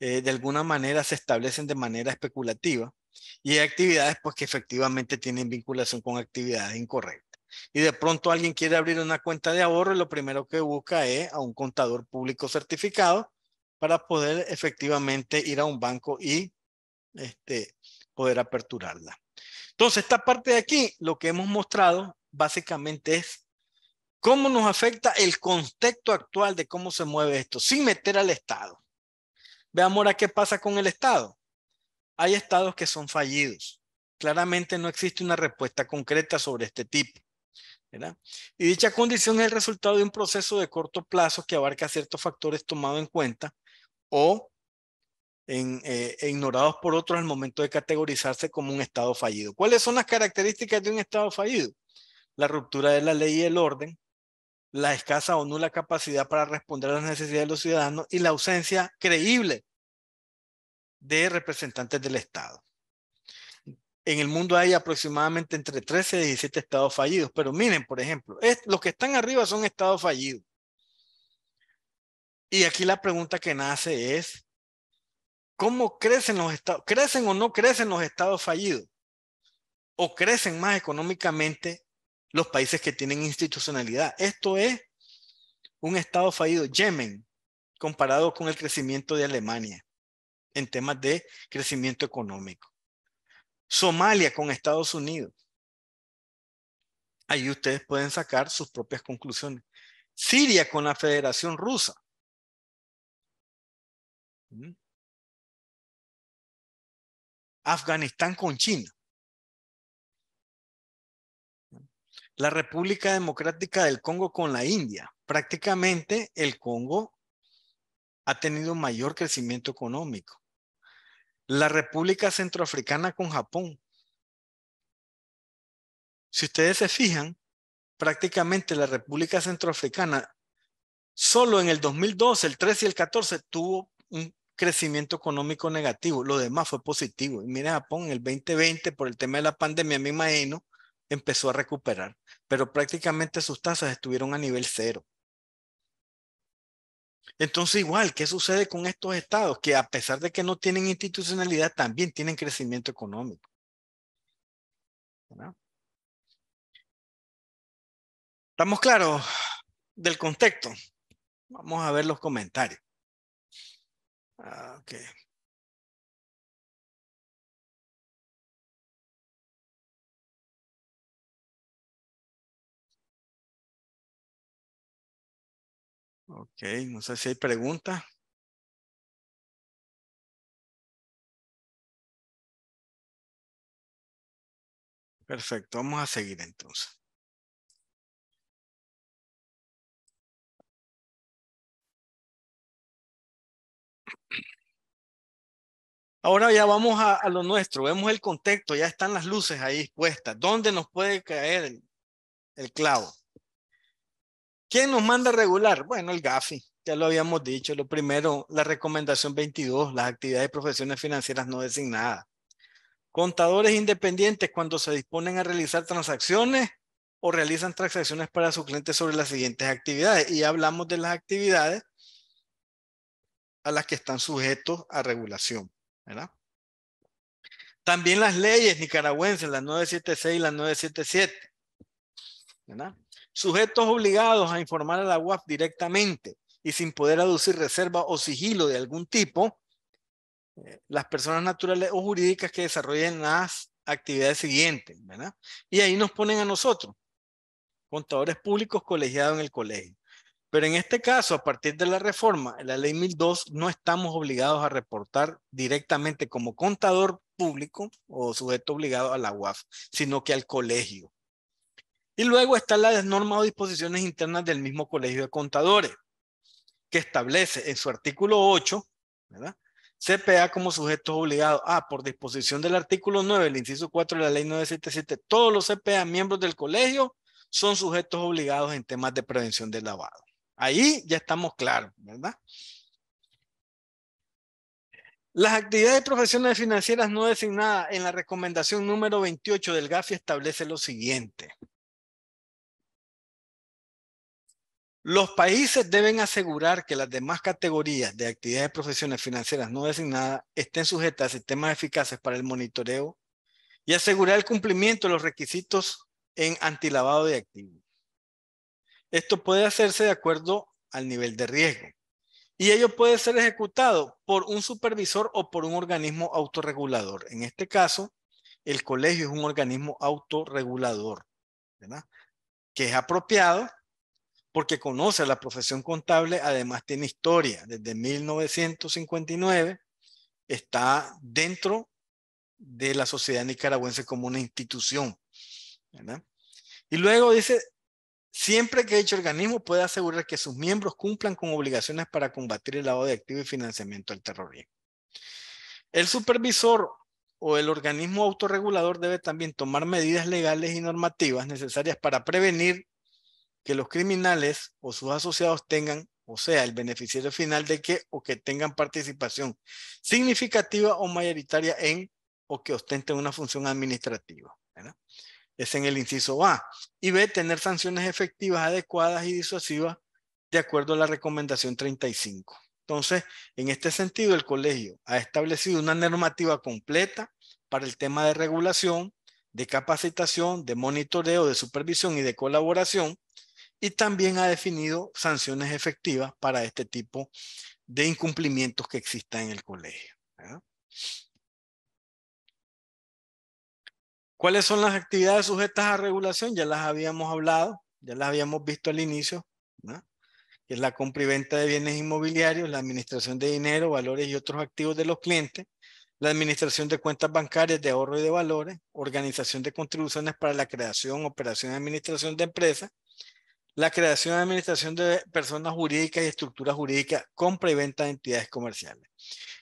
de alguna manera, se establecen de manera especulativa y hay actividades pues, que efectivamente tienen vinculación con actividades incorrectas. Y de pronto alguien quiere abrir una cuenta de ahorro y lo primero que busca es a un contador público certificado para poder efectivamente ir a un banco y poder aperturarla. Entonces, esta parte de aquí, lo que hemos mostrado básicamente es ¿Cómo nos afecta el contexto actual de cómo se mueve esto? Sin meter al Estado. Veamos ahora qué pasa con el Estado. Hay estados que son fallidos. Claramente no existe una respuesta concreta sobre este tipo, ¿verdad? Y dicha condición es el resultado de un proceso de corto plazo que abarca ciertos factores tomados en cuenta o ignorados por otros al momento de categorizarse como un estado fallido. ¿Cuáles son las características de un estado fallido? La ruptura de la ley y el orden, la escasa o nula capacidad para responder a las necesidades de los ciudadanos y la ausencia creíble de representantes del Estado. En el mundo hay aproximadamente entre 13 y 17 estados fallidos, pero miren, por ejemplo, los que están arriba son estados fallidos. Y aquí la pregunta que nace es, ¿cómo crecen los estados? ¿Crecen o no crecen los estados fallidos? ¿O crecen más económicamente los países que tienen institucionalidad? Esto es un estado fallido, Yemen, comparado con el crecimiento de Alemania en temas de crecimiento económico. Somalia con Estados Unidos. Ahí ustedes pueden sacar sus propias conclusiones. Siria con la Federación Rusa. Afganistán con China. La República Democrática del Congo con la India. Prácticamente el Congo ha tenido mayor crecimiento económico. La República Centroafricana con Japón. Si ustedes se fijan, prácticamente la República Centroafricana solo en el 2012, el 13 y el 14 tuvo un crecimiento económico negativo. Lo demás fue positivo. Y mira, Japón en el 2020, por el tema de la pandemia, me imagino, empezó a recuperar. Pero prácticamente sus tasas estuvieron a nivel cero. Entonces, igual, ¿qué sucede con estos estados? Que a pesar de que no tienen institucionalidad, también tienen crecimiento económico. ¿Verdad? ¿Estamos claros del contexto? Vamos a ver los comentarios. Ok. Ok, no sé si hay preguntas. Perfecto, vamos a seguir entonces. Ahora ya vamos a lo nuestro, vemos el contexto, ya están las luces ahí puestas. ¿Dónde nos puede caer el clavo? ¿Quién nos manda a regular? Bueno, el GAFI, ya lo habíamos dicho. Lo primero, la recomendación 22, las actividades y profesiones financieras no designadas. Contadores independientes cuando se disponen a realizar transacciones o realizan transacciones para sus clientes sobre las siguientes actividades. Y ya hablamos de las actividades a las que están sujetos a regulación, ¿verdad? También las leyes nicaragüenses, las 976 y las 977, ¿verdad? Sujetos obligados a informar a la UAF directamente y sin poder aducir reserva o sigilo de algún tipo, las personas naturales o jurídicas que desarrollen las actividades siguientes, ¿verdad? Y ahí nos ponen a nosotros, contadores públicos colegiados en el colegio. Pero en este caso, a partir de la reforma, en la ley 1002, no estamos obligados a reportar directamente como contador público o sujeto obligado a la UAF, sino que al colegio. Y luego están las normas o disposiciones internas del mismo colegio de contadores, que establece en su artículo 8, ¿verdad? CPA como sujetos obligados. Por disposición del artículo 9, el inciso 4 de la ley 977, todos los CPA miembros del colegio son sujetos obligados en temas de prevención del lavado. Ahí ya estamos claros, ¿verdad? Las actividades y profesiones financieras no designadas en la recomendación número 28 del GAFI establece lo siguiente. Los países deben asegurar que las demás categorías de actividades y profesiones financieras no designadas estén sujetas a sistemas eficaces para el monitoreo y asegurar el cumplimiento de los requisitos en antilavado de activos. Esto puede hacerse de acuerdo al nivel de riesgo. Y ello puede ser ejecutado por un supervisor o por un organismo autorregulador. En este caso, el colegio es un organismo autorregulador, ¿verdad? Que es apropiado porque conoce la profesión contable, además tiene historia. Desde 1959 está dentro de la sociedad nicaragüense como una institución, ¿verdad? Y luego dice, siempre que dicho organismo puede asegurar que sus miembros cumplan con obligaciones para combatir el lavado de activos y financiamiento del terrorismo. El supervisor o el organismo autorregulador debe también tomar medidas legales y normativas necesarias para prevenir que los criminales o sus asociados tengan, o sea, el beneficiario final de que o que tengan participación significativa o mayoritaria en o que ostenten una función administrativa, ¿verdad? Es en el inciso A. Y B, tener sanciones efectivas, adecuadas y disuasivas de acuerdo a la recomendación 35. Entonces, en este sentido, el colegio ha establecido una normativa completa para el tema de regulación, de capacitación, de monitoreo, de supervisión y de colaboración, y también ha definido sanciones efectivas para este tipo de incumplimientos que existan en el colegio, ¿verdad? ¿Cuáles son las actividades sujetas a regulación? Ya las habíamos hablado, ya las habíamos visto al inicio, ¿no? Que es la compra y venta de bienes inmobiliarios, la administración de dinero, valores y otros activos de los clientes, la administración de cuentas bancarias de ahorro y de valores, organización de contribuciones para la creación, operación y administración de empresas, la creación y administración de personas jurídicas y estructuras jurídicas, compra y venta de entidades comerciales.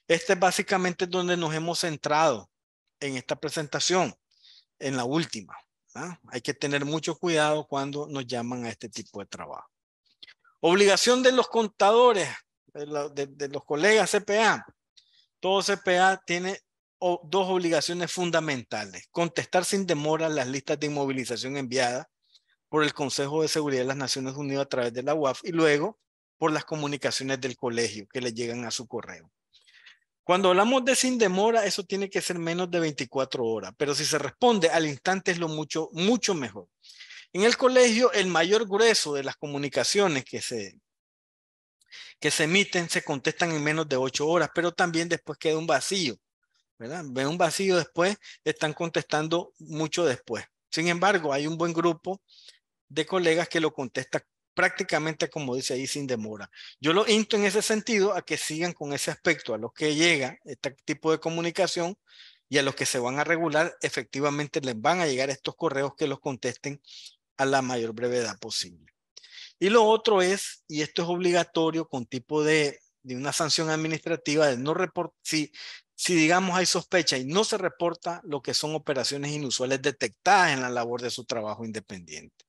Este es básicamente donde nos hemos centrado en esta presentación, en la última, ¿verdad? Hay que tener mucho cuidado cuando nos llaman a este tipo de trabajo. Obligación de los contadores, de los colegas CPA. Todo CPA tiene dos obligaciones fundamentales. Contestar sin demora las listas de inmovilización enviadas por el Consejo de Seguridad de las Naciones Unidas a través de la UAF y luego por las comunicaciones del colegio que le llegan a su correo. Cuando hablamos de sin demora, eso tiene que ser menos de 24 horas, pero si se responde al instante es lo mucho mejor. En el colegio, el mayor grueso de las comunicaciones que se emiten se contestan en menos de 8 horas, pero también después queda un vacío, ¿verdad? Ven un vacío después, están contestando mucho después. Sin embargo, hay un buen grupo de colegas que lo contesta prácticamente como dice ahí sin demora. Yo lo insto en ese sentido a que sigan con ese aspecto, a los que llega este tipo de comunicación y a los que se van a regular, efectivamente les van a llegar estos correos que los contesten a la mayor brevedad posible. Y lo otro es, y esto es obligatorio con tipo de una sanción administrativa, de no reportar, si digamos hay sospecha y no se reporta lo que son operaciones inusuales detectadas en la labor de su trabajo independiente.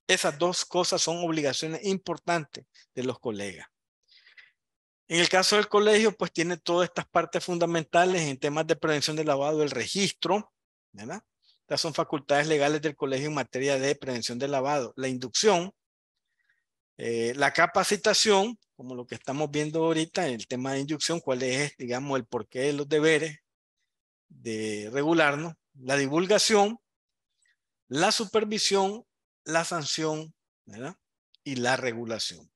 Esas dos cosas son obligaciones importantes de los colegas. En el caso del colegio, pues tiene todas estas partes fundamentales en temas de prevención del lavado, el registro, ¿verdad? Estas son facultades legales del colegio en materia de prevención del lavado, la inducción, la capacitación, como lo que estamos viendo ahorita, el tema de inducción, cuál es, digamos, el porqué de los deberes de regularnos, la divulgación, la supervisión, la sanción, ¿verdad? Y la regulación.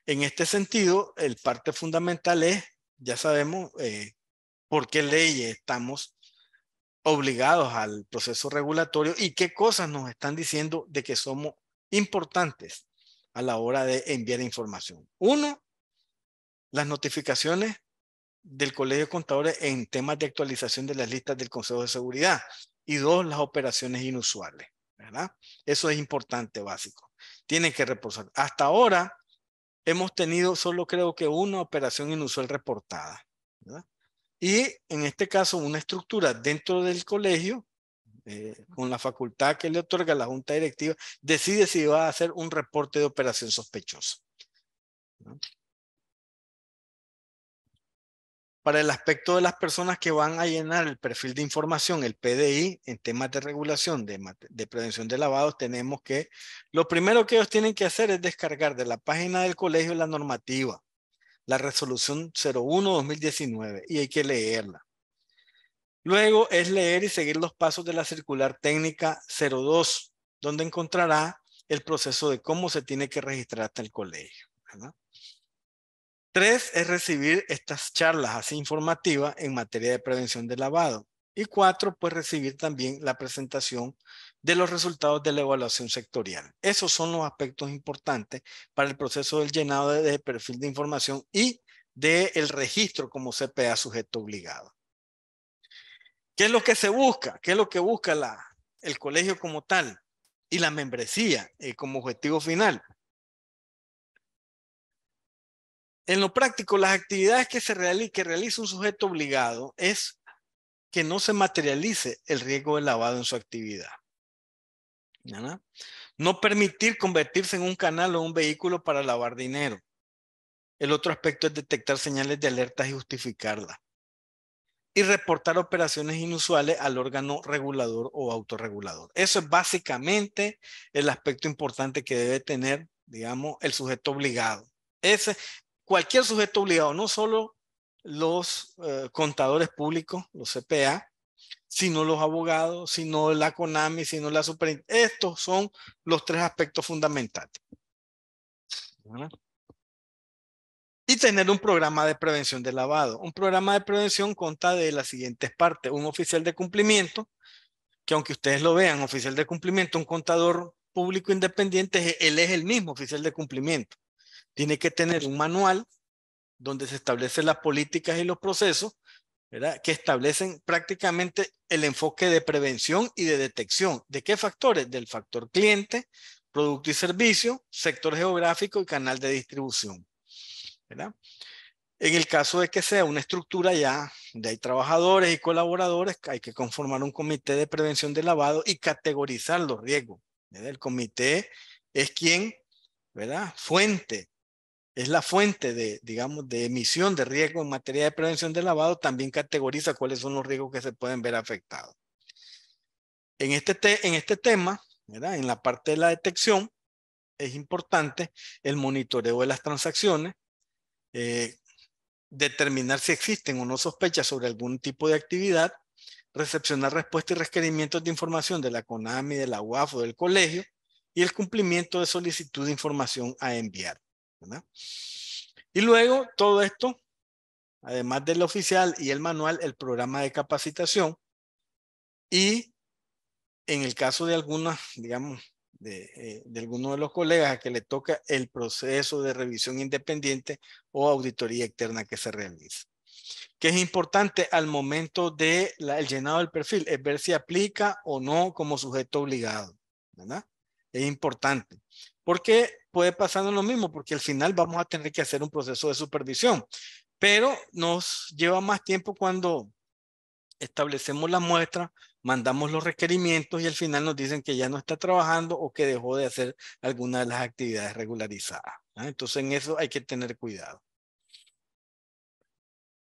En este sentido, el parte fundamental es, ya sabemos, por qué leyes estamos obligados al proceso regulatorio y qué cosas nos están diciendo de que somos importantes a la hora de enviar información. Uno, las notificaciones del Colegio de Contadores en temas de actualización de las listas del Consejo de Seguridad. Y dos, las operaciones inusuales, ¿verdad? Eso es importante, básico. Tienen que reposar. Hasta ahora hemos tenido solo creo que una operación inusual reportada, ¿verdad? Y en este caso una estructura dentro del colegio, con la facultad que le otorga la junta directiva, decide si va a hacer un reporte de operación sospechosa, ¿no? Para el aspecto de las personas que van a llenar el perfil de información, el PDI, en temas de regulación de prevención de lavados, tenemos que, lo primero que ellos tienen que hacer es descargar de la página del colegio la normativa, la resolución 01/2019, y hay que leerla. Luego es leer y seguir los pasos de la circular técnica 02, donde encontrará el proceso de cómo se tiene que registrar hasta el colegio, ¿verdad? 3 es recibir estas charlas así informativas en materia de prevención de lavado. Y 4, pues recibir también la presentación de los resultados de la evaluación sectorial. Esos son los aspectos importantes para el proceso del llenado de perfil de información y del registro como CPA sujeto obligado. ¿Qué es lo que se busca? ¿Qué es lo que busca el colegio como tal y la membresía como objetivo final? En lo práctico, las actividades que realiza un sujeto obligado es que no se materialice el riesgo de lavado en su actividad. ¿Verdad? No permitir convertirse en un canal o un vehículo para lavar dinero. El otro aspecto es detectar señales de alertas y justificarlas. Y reportar operaciones inusuales al órgano regulador o autorregulador. Eso es básicamente el aspecto importante que debe tener, digamos, el sujeto obligado. Cualquier sujeto obligado, no solo los contadores públicos, los CPA, sino los abogados, sino la CONAMI, sino la superintendencia. Estos son los tres aspectos fundamentales. ¿Verdad? Y tener un programa de prevención de lavado. Un programa de prevención consta de las siguientes partes. Un oficial de cumplimiento, que aunque ustedes lo vean, oficial de cumplimiento, un contador público independiente, él es el mismo oficial de cumplimiento. Tiene que tener un manual donde se establecen las políticas y los procesos, ¿verdad? Que establecen prácticamente el enfoque de prevención y de detección. ¿De qué factores? Del factor cliente, producto y servicio, sector geográfico y canal de distribución. ¿Verdad? En el caso de que sea una estructura ya donde hay trabajadores y colaboradores, hay que conformar un comité de prevención de lavado y categorizar los riesgos. ¿Verdad? El comité es quien, ¿verdad? Es la fuente de, digamos, de emisión de riesgo en materia de prevención de lavado, también categoriza cuáles son los riesgos que se pueden ver afectados. En este tema, ¿verdad? En la parte de la detección, es importante el monitoreo de las transacciones, determinar si existen o no sospechas sobre algún tipo de actividad, recepcionar respuestas y requerimientos de información de la CONAMI, de la UAF o del colegio, y el cumplimiento de solicitud de información a enviar. ¿Verdad? Y luego todo esto, además del oficial y el manual, el programa de capacitación, y en el caso de algunas, digamos, de alguno de los colegas a que le toca el proceso de revisión independiente o auditoría externa que se realiza. Que es importante al momento del llenado del perfil, es ver si aplica o no como sujeto obligado, ¿verdad? Es importante, porque puede pasar lo mismo, porque al final vamos a tener que hacer un proceso de supervisión, pero nos lleva más tiempo cuando establecemos la muestra, mandamos los requerimientos y al final nos dicen que ya no está trabajando o que dejó de hacer alguna de las actividades regularizadas. ¿Ah? Entonces en eso hay que tener cuidado.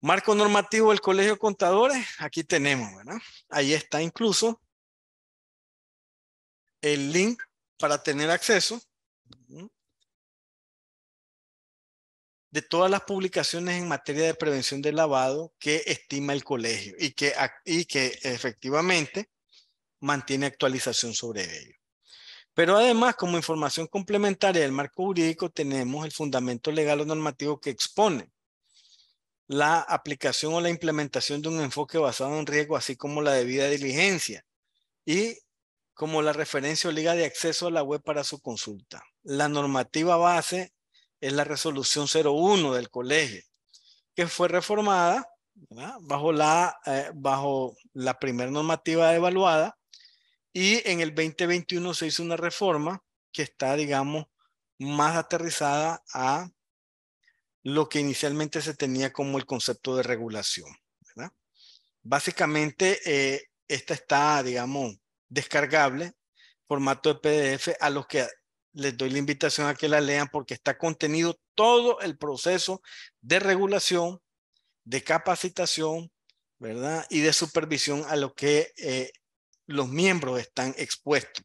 Marco normativo del Colegio de Contadores, aquí tenemos, ¿verdad? Ahí está incluso el link para tener acceso de todas las publicaciones en materia de prevención del lavado que estima el colegio y que efectivamente mantiene actualización sobre ello. Pero además, como información complementaria del marco jurídico, tenemos el fundamento legal o normativo que expone la aplicación o la implementación de un enfoque basado en riesgo, así como la debida diligencia y como la referencia o liga de acceso a la web para su consulta. La normativa base es la resolución 01 del colegio, que fue reformada, ¿verdad? Bajo la primera normativa evaluada, y en el 2021 se hizo una reforma que está, digamos, más aterrizada a lo que inicialmente se tenía como el concepto de regulación, ¿verdad? Básicamente, esta está, digamos, descargable, formato de PDF, a los que les doy la invitación a que la lean porque está contenido todo el proceso de regulación, de capacitación, ¿verdad? Y de supervisión a lo que los miembros están expuestos,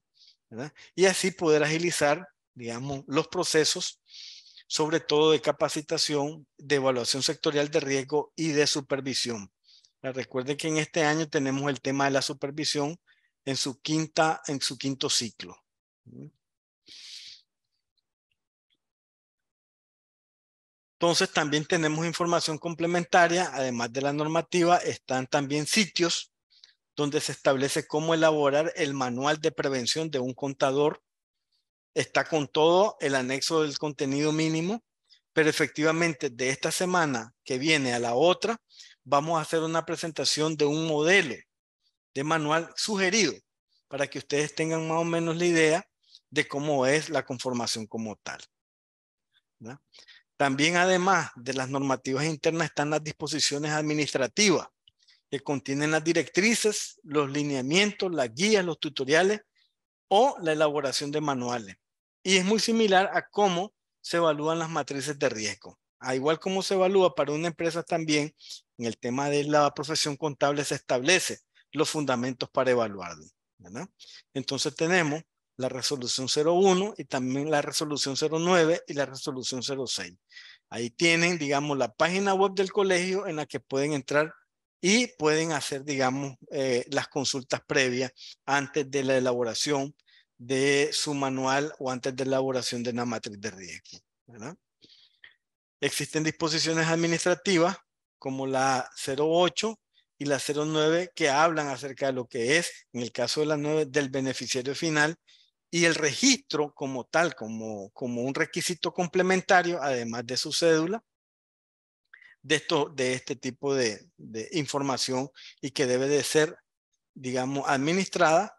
¿verdad? Y así poder agilizar, digamos, los procesos, sobre todo de capacitación, de evaluación sectorial de riesgo y de supervisión. Recuerden que en este año tenemos el tema de la supervisión en su quinto ciclo. Entonces también tenemos información complementaria, además de la normativa, están también sitios donde se establece cómo elaborar el manual de prevención de un contador. Está con todo el anexo del contenido mínimo, pero efectivamente de esta semana que viene a la otra, vamos a hacer una presentación de un modelo de manual sugerido para que ustedes tengan más o menos la idea de cómo es la conformación como tal, ¿verdad? También, además de las normativas internas, están las disposiciones administrativas que contienen las directrices, los lineamientos, las guías, los tutoriales o la elaboración de manuales. Y es muy similar a cómo se evalúan las matrices de riesgo. A igual como se evalúa para una empresa también, en el tema de la profesión contable se establece los fundamentos para evaluarlo, ¿verdad? Entonces tenemos la resolución 01 y también la resolución 09 y la resolución 06. Ahí tienen, digamos, la página web del colegio en la que pueden entrar y pueden hacer, digamos, las consultas previas antes de la elaboración de su manual o antes de la elaboración de una matriz de riesgo, ¿verdad? Existen disposiciones administrativas como la 08 y la 09 que hablan acerca de lo que es, en el caso de la 9, del beneficiario final y el registro como tal, como un requisito complementario, además de su cédula, de este tipo de información y que debe de ser, digamos, administrada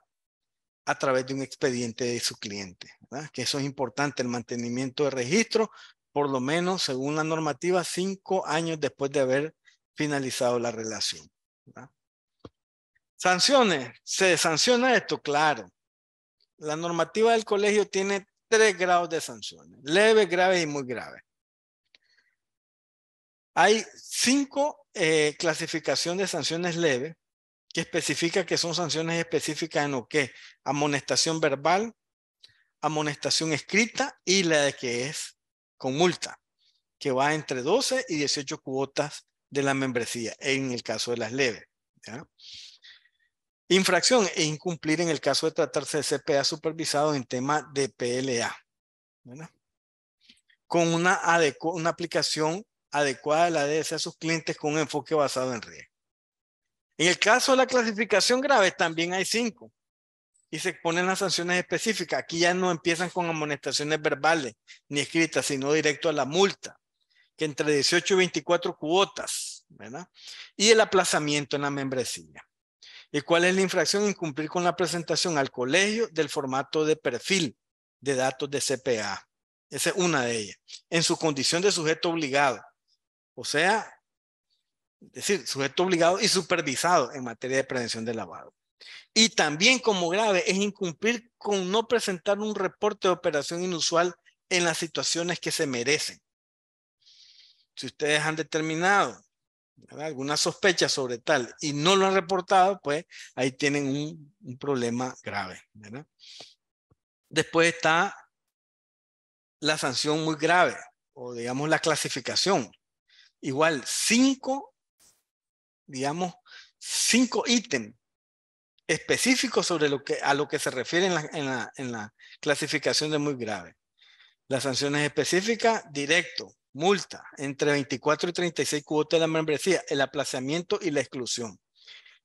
a través de un expediente de su cliente, ¿verdad? Que eso es importante, el mantenimiento de registro, por lo menos según la normativa, 5 años después de haber finalizado la relación, ¿verdad? Sanciones, ¿se sanciona esto? Claro. La normativa del colegio tiene 3 grados de sanciones, leves, graves y muy graves. Hay 5 clasificaciones de sanciones leves que especifica que son sanciones específicas en lo que amonestación verbal, amonestación escrita y la de que es con multa, que va entre 12 y 18 cuotas de la membresía en el caso de las leves, ¿ya? Infracción e incumplir en el caso de tratarse de CPA supervisado en tema de PLA, ¿verdad? Con una aplicación adecuada de la DS a sus clientes con un enfoque basado en riesgo. En el caso de la clasificación grave también hay 5 y se ponen las sanciones específicas. Aquí ya no empiezan con amonestaciones verbales ni escritas, sino directo a la multa, que entre 18 y 24 cuotas, ¿verdad? Y el aplazamiento en la membresía. ¿Y cuál es la infracción? Incumplir con la presentación al colegio del formato de perfil de datos de CPA. Esa es una de ellas. En su condición de sujeto obligado. O sea, es decir, sujeto obligado y supervisado en materia de prevención de lavado. Y también como grave es incumplir con no presentar un reporte de operación inusual en las situaciones que se merecen. Si ustedes han determinado, ¿verdad?, alguna sospecha sobre tal y no lo han reportado, pues ahí tienen un problema grave, ¿verdad? Después está la sanción muy grave o digamos la clasificación. Igual 5, digamos, 5 ítems específicos sobre a lo que se refiere en la clasificación de muy grave. Las sanciones específicas, directo, multa, entre 24 y 36 cuotas de la membresía, el aplazamiento y la exclusión.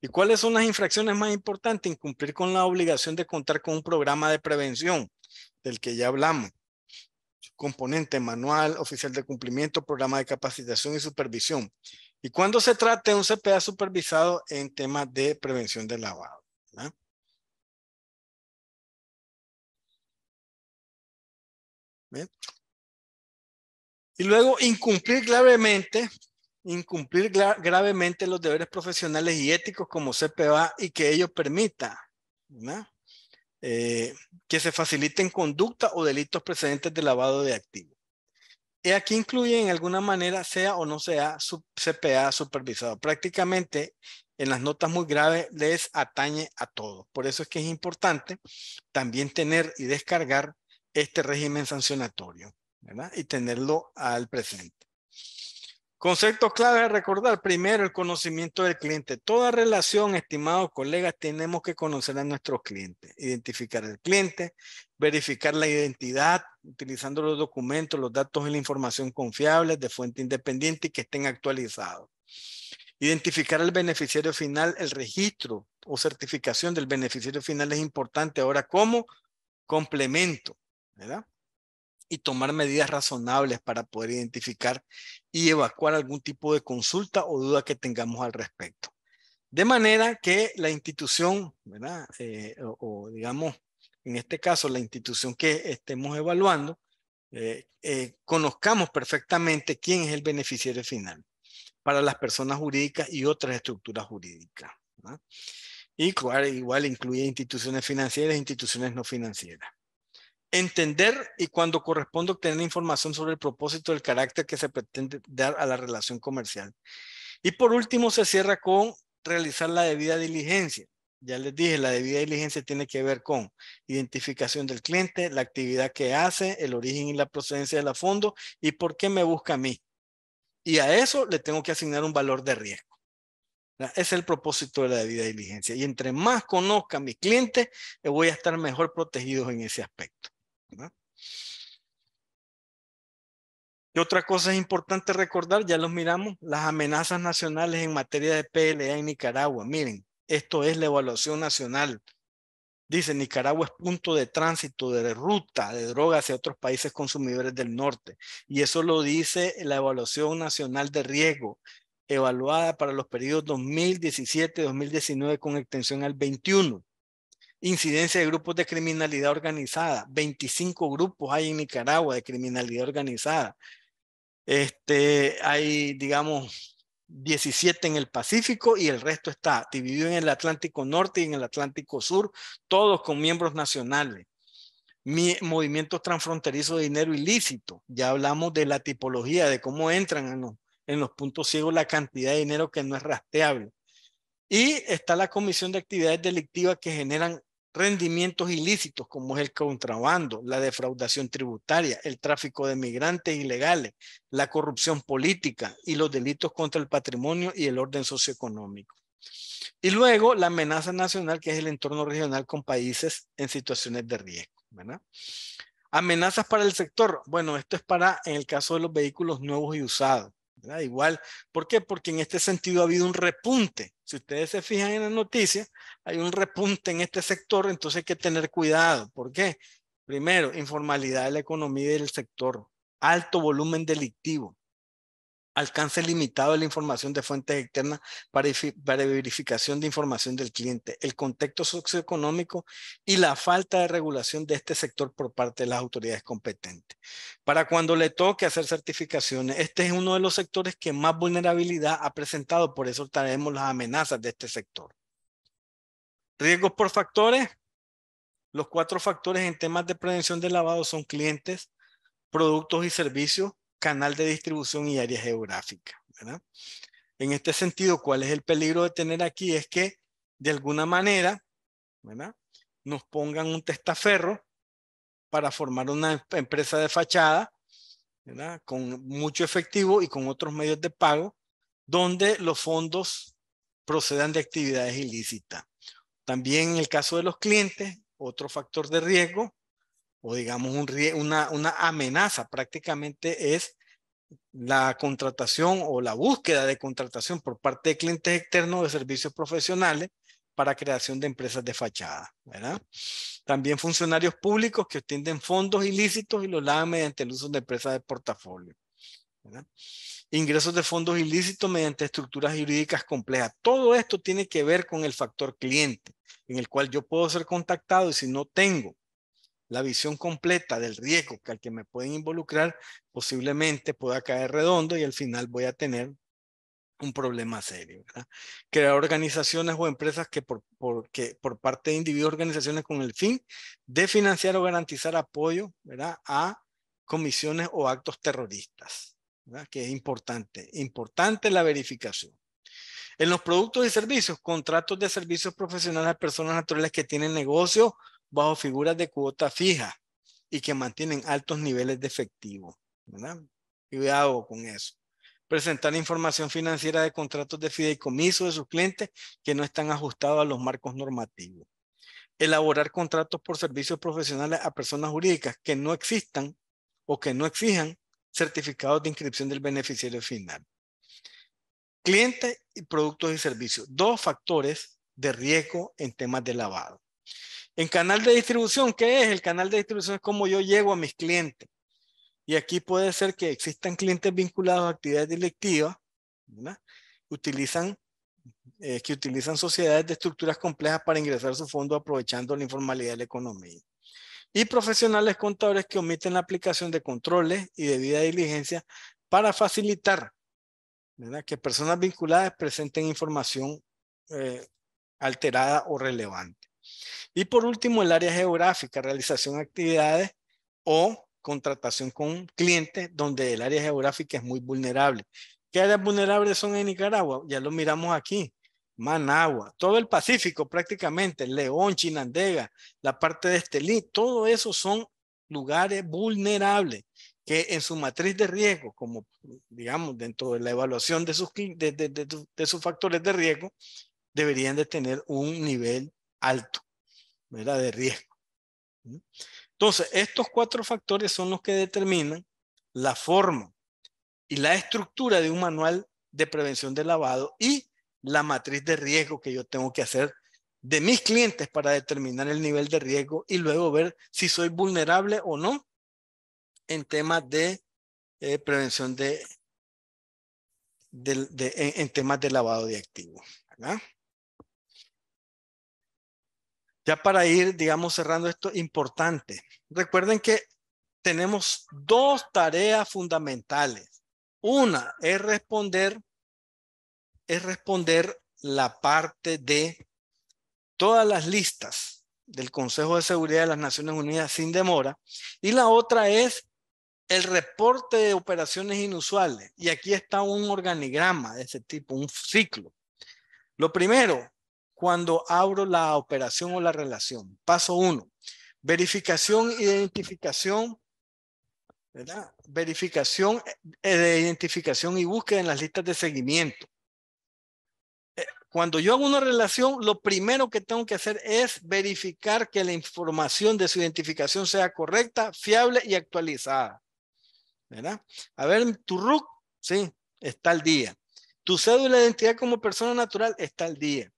¿Y cuáles son las infracciones más importantes? Incumplir con la obligación de contar con un programa de prevención, del que ya hablamos. Componente manual, oficial de cumplimiento, programa de capacitación y supervisión. Y cuando se trate de un CPA supervisado en temas de prevención del lavado, ¿verdad? ¿Ven? Y luego incumplir gravemente los deberes profesionales y éticos como CPA y que ello permita, ¿verdad?, que se faciliten conducta o delitos precedentes de lavado de activos. Y aquí incluye en alguna manera sea o no sea su CPA supervisado. Prácticamente en las notas muy graves les atañe a todos. Por eso es que es importante también tener y descargar este régimen sancionatorio, ¿verdad?, y tenerlo al presente. Conceptos clave a recordar. Primero, el conocimiento del cliente. Toda relación, estimados colegas, tenemos que conocer a nuestros clientes. Identificar al cliente, verificar la identidad, utilizando los documentos, los datos y la información confiables de fuente independiente y que estén actualizados. Identificar al beneficiario final, el registro o certificación del beneficiario final es importante ahora como complemento, ¿verdad? Y tomar medidas razonables para poder identificar y evacuar algún tipo de consulta o duda que tengamos al respecto. De manera que la institución, ¿verdad? O digamos, en este caso, la institución que estemos evaluando, conozcamos perfectamente quién es el beneficiario final para las personas jurídicas y otras estructuras jurídicas, ¿verdad? Y claro, igual incluye instituciones financieras e instituciones no financieras. Entender y cuando corresponde obtener información sobre el propósito del carácter que se pretende dar a la relación comercial. Y por último se cierra con realizar la debida diligencia. Ya les dije, la debida diligencia tiene que ver con identificación del cliente, la actividad que hace, el origen y la procedencia de la fondo y por qué me busca a mí. Y a eso le tengo que asignar un valor de riesgo. Ese es el propósito de la debida diligencia. Y entre más conozca a mi cliente, voy a estar mejor protegido en ese aspecto, ¿verdad? Y otra cosa es importante recordar, ya los miramos, las amenazas nacionales en materia de PLA en Nicaragua. Miren, esto es la evaluación nacional. Dice, Nicaragua es punto de tránsito, de ruta de drogas hacia otros países consumidores del norte. Y eso lo dice la evaluación nacional de riesgo, evaluada para los periodos 2017-2019 con extensión al 21. Incidencia de grupos de criminalidad organizada. 25 grupos hay en Nicaragua de criminalidad organizada. Hay, digamos, 17 en el Pacífico y el resto está dividido en el Atlántico Norte y en el Atlántico Sur, todos con miembros nacionales. Movimientos transfronterizos de dinero ilícito. Ya hablamos de la tipología, de cómo entran en los puntos ciegos la cantidad de dinero que no es rastreable. Y está la comisión de actividades delictivas que generan rendimientos ilícitos, como es el contrabando, la defraudación tributaria, el tráfico de migrantes ilegales, la corrupción política y los delitos contra el patrimonio y el orden socioeconómico. Y luego la amenaza nacional, que es el entorno regional con países en situaciones de riesgo, ¿verdad? Amenazas para el sector. Bueno, esto es para, en el caso de los vehículos nuevos y usados, ¿verdad? Igual, ¿por qué? Porque en este sentido ha habido un repunte. Si ustedes se fijan en las noticias, hay un repunte en este sector, entonces hay que tener cuidado. ¿Por qué? Primero, informalidad de la economía y del sector, alto volumen delictivo, alcance limitado de la información de fuentes externas para verificación de información del cliente, el contexto socioeconómico y la falta de regulación de este sector por parte de las autoridades competentes. Para cuando le toque hacer certificaciones, este es uno de los sectores que más vulnerabilidad ha presentado, por eso traemos las amenazas de este sector. Riesgos por factores. Los 4 factores en temas de prevención de lavado son clientes, productos y servicios, canal de distribución y área geográfica, ¿verdad? En este sentido, ¿cuál es el peligro de tener aquí? Es que de alguna manera, ¿verdad?, nos pongan un testaferro para formar una empresa de fachada, ¿verdad?, con mucho efectivo y con otros medios de pago, donde los fondos procedan de actividades ilícitas. También en el caso de los clientes, otro factor de riesgo, o digamos una amenaza prácticamente es la contratación o la búsqueda de contratación por parte de clientes externos de servicios profesionales para creación de empresas de fachada, ¿verdad? También funcionarios públicos que obtienen fondos ilícitos y los lavan mediante el uso de empresas de portafolio, ¿verdad? Ingresos de fondos ilícitos mediante estructuras jurídicas complejas. Todo esto tiene que ver con el factor cliente, en el cual yo puedo ser contactado y si no tengo la visión completa del riesgo al que me pueden involucrar, posiblemente pueda caer redondo y al final voy a tener un problema serio, ¿verdad? Crear organizaciones o empresas que por parte de individuos o organizaciones con el fin de financiar o garantizar apoyo, ¿verdad?, a comisiones o actos terroristas, ¿verdad?, que es importante la verificación. En los productos y servicios, contratos de servicios profesionales a personas naturales que tienen negocios bajo figuras de cuota fija y que mantienen altos niveles de efectivo, ¿verdad? Cuidado con eso. Presentar información financiera de contratos de fideicomiso de sus clientes que no están ajustados a los marcos normativos. Elaborar contratos por servicios profesionales a personas jurídicas que no existan o que no exijan certificados de inscripción del beneficiario final. clientes y productos y servicios. Dos factores de riesgo en temas de lavado. En canal de distribución, ¿qué es? El canal de distribución es como yo llego a mis clientes. Y aquí puede ser que existan clientes vinculados a actividades delictivas, ¿verdad? Que utilizan sociedades de estructuras complejas para ingresar su fondo aprovechando la informalidad de la economía. Y profesionales contadores que omiten la aplicación de controles y debida diligencia para facilitar, ¿verdad?, que personas vinculadas presenten información alterada o relevante. Y por último, el área geográfica, realización de actividades o contratación con clientes donde el área geográfica es muy vulnerable. ¿Qué áreas vulnerables son en Nicaragua? Ya lo miramos aquí. Managua, todo el Pacífico prácticamente, León, Chinandega, la parte de Estelí, todo eso son lugares vulnerables que en su matriz de riesgo, como digamos dentro de la evaluación de sus factores de riesgo, deberían de tener un nivel alto, ¿verdad?, de riesgo. Entonces, estos 4 factores son los que determinan la forma y la estructura de un manual de prevención de lavado y la matriz de riesgo que yo tengo que hacer de mis clientes para determinar el nivel de riesgo y luego ver si soy vulnerable o no en temas de prevención en temas de lavado de activos, ¿verdad? Ya para ir, digamos, cerrando esto importante. Recuerden que tenemos 2 tareas fundamentales. Una es responder la parte de todas las listas del Consejo de Seguridad de las Naciones Unidas sin demora. Y la otra es el reporte de operaciones inusuales. Y aquí está un organigrama de ese tipo, un ciclo. Lo primero, cuando abro la operación o la relación. Paso 1, verificación, identificación, ¿verdad? Verificación de identificación y búsqueda en las listas de seguimiento. Cuando yo hago una relación, lo primero que tengo que hacer es verificar que la información de su identificación sea correcta, fiable y actualizada, ¿verdad? A ver, tu RUC, sí, está al día. Tu cédula de identidad como persona natural está al día,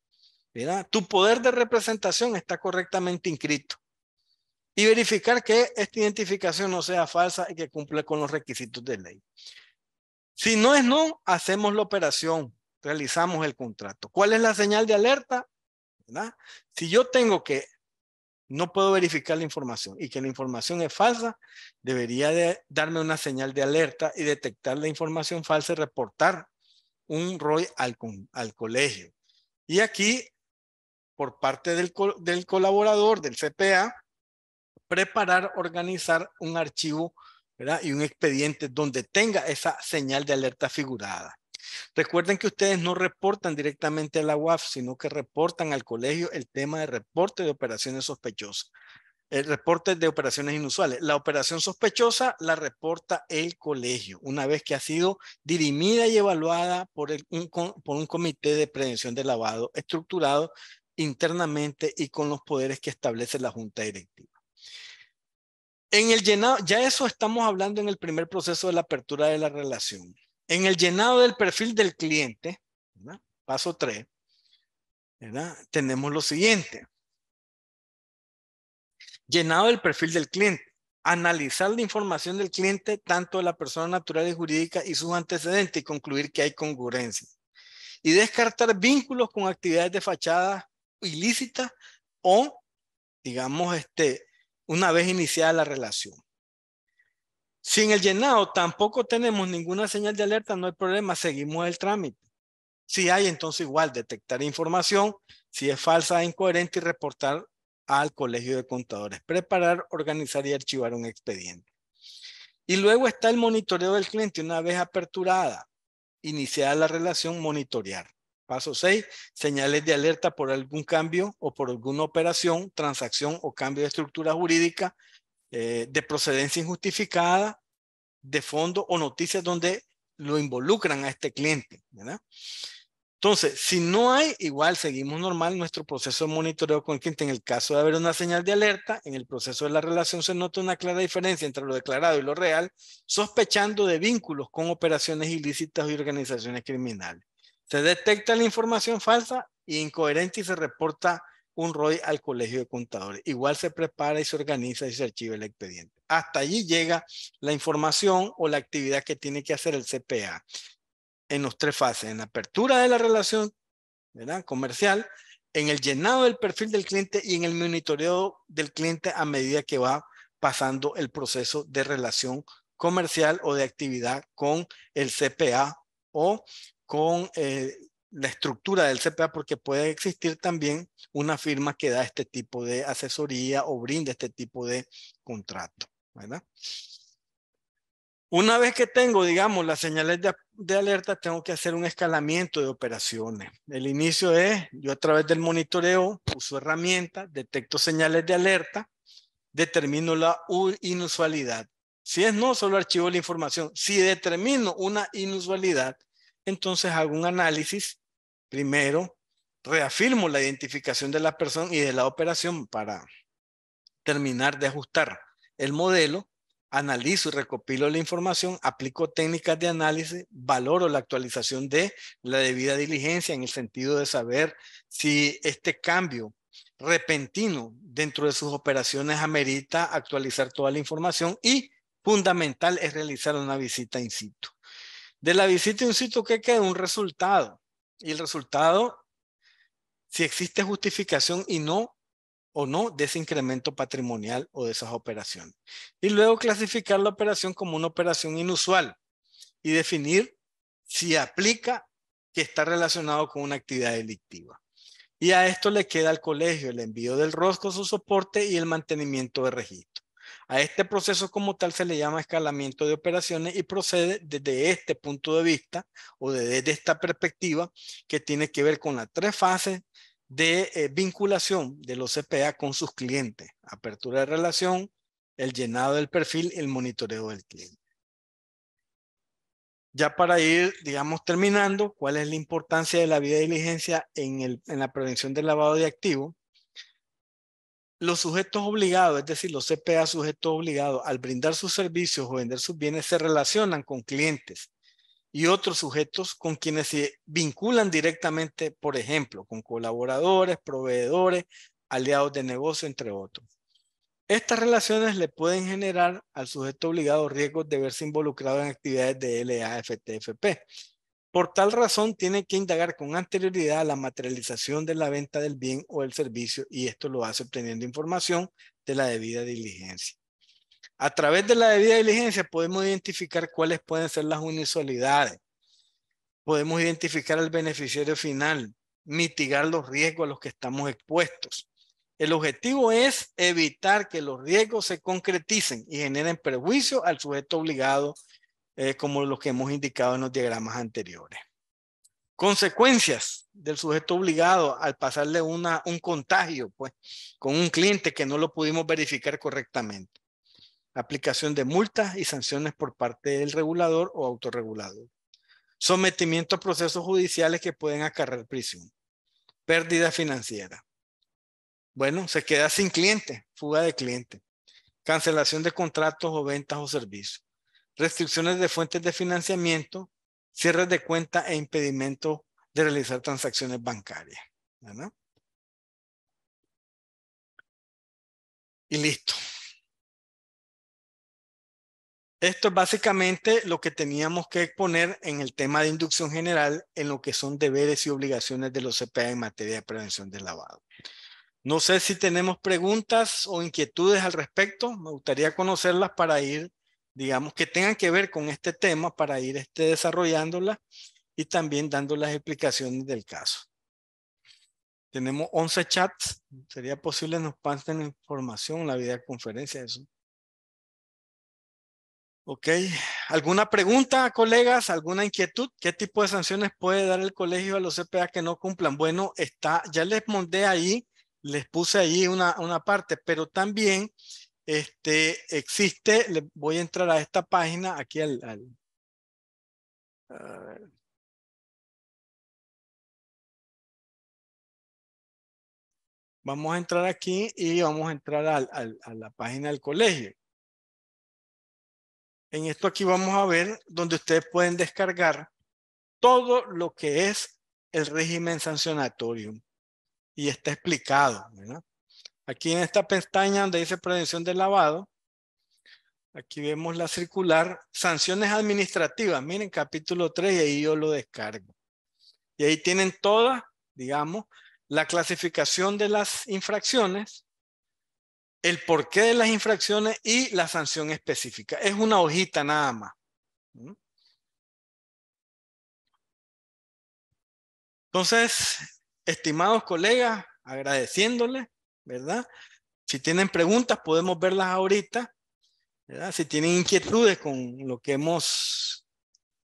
¿verdad? Tu poder de representación está correctamente inscrito. Y verificar que esta identificación no sea falsa y que cumple con los requisitos de ley. Si no es no, hacemos la operación, realizamos el contrato. ¿Cuál es la señal de alerta? ¿Verdad? Si yo tengo que no puedo verificar la información y que la información es falsa, debería de darme una señal de alerta y detectar la información falsa y reportar un ROI al colegio. Y aquí, por parte del colaborador, del CPA, preparar, organizar un archivo, ¿verdad?, y un expediente donde tenga esa señal de alerta figurada. Recuerden que ustedes no reportan directamente a la UAF, sino que reportan al colegio el tema de reporte de operaciones sospechosas. El reporte de operaciones inusuales. La operación sospechosa la reporta el colegio una vez que ha sido dirimida y evaluada por un comité de prevención de lavado estructurado internamente y con los poderes que establece la junta directiva. En el llenado, ya eso estamos hablando en el primer proceso de la apertura de la relación. En el llenado del perfil del cliente, ¿verdad?, paso 3, ¿verdad?, tenemos lo siguiente. Llenado del perfil del cliente. Analizar la información del cliente, tanto de la persona natural y jurídica y sus antecedentes y concluir que hay congruencia. Y descartar vínculos con actividades de fachada ilícitas o, digamos, una vez iniciada la relación. Si en el llenado tampoco tenemos ninguna señal de alerta, no hay problema, seguimos el trámite. Si hay, entonces igual detectar información, si es falsa, incoherente y reportar al Colegio de Contadores. Preparar, organizar y archivar un expediente. Y luego está el monitoreo del cliente. Una vez aperturada, iniciada la relación, monitorear. Paso 6, señales de alerta por algún cambio o por alguna operación, transacción o cambio de estructura jurídica de procedencia injustificada, de fondo o noticias donde lo involucran a este cliente, ¿verdad? Entonces, si no hay, igual seguimos normal nuestro proceso de monitoreo con el cliente. En el caso de haber una señal de alerta, en el proceso de la relación se nota una clara diferencia entre lo declarado y lo real, sospechando de vínculos con operaciones ilícitas y organizaciones criminales. Se detecta la información falsa e incoherente y se reporta un ROI al Colegio de Contadores. Igual se prepara y se organiza y se archiva el expediente. Hasta allí llega la información o la actividad que tiene que hacer el CPA en los tres fases: en la apertura de la relación, ¿verdad?, comercial, en el llenado del perfil del cliente y en el monitoreo del cliente a medida que va pasando el proceso de relación comercial o de actividad con el CPA o con la estructura del CPA, porque puede existir también una firma que da este tipo de asesoría o brinda este tipo de contrato, ¿verdad? Una vez que tengo, digamos, las señales de alerta, tengo que hacer un escalamiento de operaciones. El inicio es, yo a través del monitoreo uso herramientas, detecto señales de alerta, determino la inusualidad. Si es no, solo archivo la información. Si determino una inusualidad, entonces hago un análisis. Primero, reafirmo la identificación de la persona y de la operación para terminar de ajustar el modelo. Analizo y recopilo la información, aplico técnicas de análisis, valoro la actualización de la debida diligencia en el sentido de saber si este cambio repentino dentro de sus operaciones amerita actualizar toda la información, y fundamental es realizar una visita in situ. De la visita in situ, ¿qué queda? Un resultado. Y el resultado, si existe justificación o no de ese incremento patrimonial o de esas operaciones. Y luego clasificar la operación como una operación inusual y definir si aplica que está relacionado con una actividad delictiva. Y a esto le queda al colegio el envío del ROS con su soporte y el mantenimiento de registro. A este proceso como tal se le llama escalamiento de operaciones y procede desde este punto de vista o desde esta perspectiva que tiene que ver con las tres fases de vinculación de los CPA con sus clientes: apertura de relación, el llenado del perfil y el monitoreo del cliente. Ya para ir, digamos, terminando, ¿cuál es la importancia de la debida diligencia en la prevención del lavado de activos? Los sujetos obligados, es decir, los CPA sujetos obligados, al brindar sus servicios o vender sus bienes, se relacionan con clientes y otros sujetos con quienes se vinculan directamente, por ejemplo, con colaboradores, proveedores, aliados de negocio, entre otros. Estas relaciones le pueden generar al sujeto obligado riesgos de verse involucrado en actividades de LA, FTFP. Por tal razón, tiene que indagar con anterioridad la materialización de la venta del bien o el servicio, y esto lo hace obteniendo información de la debida diligencia. A través de la debida diligencia podemos identificar cuáles pueden ser las inusualidades. Podemos identificar al beneficiario final, mitigar los riesgos a los que estamos expuestos. El objetivo es evitar que los riesgos se concreticen y generen perjuicio al sujeto obligado, como los que hemos indicado en los diagramas anteriores. Consecuencias del sujeto obligado al pasarle un contagio, pues, con un cliente que no lo pudimos verificar correctamente. Aplicación de multas y sanciones por parte del regulador o autorregulador. Sometimiento a procesos judiciales que pueden acarrear prisión. Pérdida financiera. Bueno, se queda sin cliente, fuga de cliente. Cancelación de contratos o ventas o servicios. Restricciones de fuentes de financiamiento, cierres de cuenta e impedimento de realizar transacciones bancarias, ¿verdad? Y listo. Esto es básicamente lo que teníamos que exponer en el tema de inducción general en lo que son deberes y obligaciones de los CPA en materia de prevención del lavado. No sé si tenemos preguntas o inquietudes al respecto. Me gustaría conocerlas para ir, digamos, que tengan que ver con este tema, para ir desarrollándolas y también dando las explicaciones del caso. Tenemos 11 chats. ¿Sería posible nos pasen información en la videoconferencia? Eso. Ok. ¿Alguna pregunta, colegas? ¿Alguna inquietud? ¿Qué tipo de sanciones puede dar el colegio a los CPA que no cumplan? Bueno, ya les mandé ahí, les puse ahí una parte, pero también existe, le voy a entrar a esta página, aquí a ver. Vamos a entrar aquí y vamos a entrar a la página del colegio. En esto aquí vamos a ver donde ustedes pueden descargar todo lo que es el régimen sancionatorio y está explicado, ¿verdad? Aquí en esta pestaña donde dice prevención del lavado, aquí vemos la circular, sanciones administrativas, miren capítulo 3 y ahí yo lo descargo. Y ahí tienen todas, digamos, la clasificación de las infracciones, el porqué de las infracciones y la sanción específica. Es una hojita nada más. Entonces, estimados colegas, agradeciéndoles, ¿verdad? Si tienen preguntas, podemos verlas ahorita, ¿verdad? Si tienen inquietudes con lo que hemos,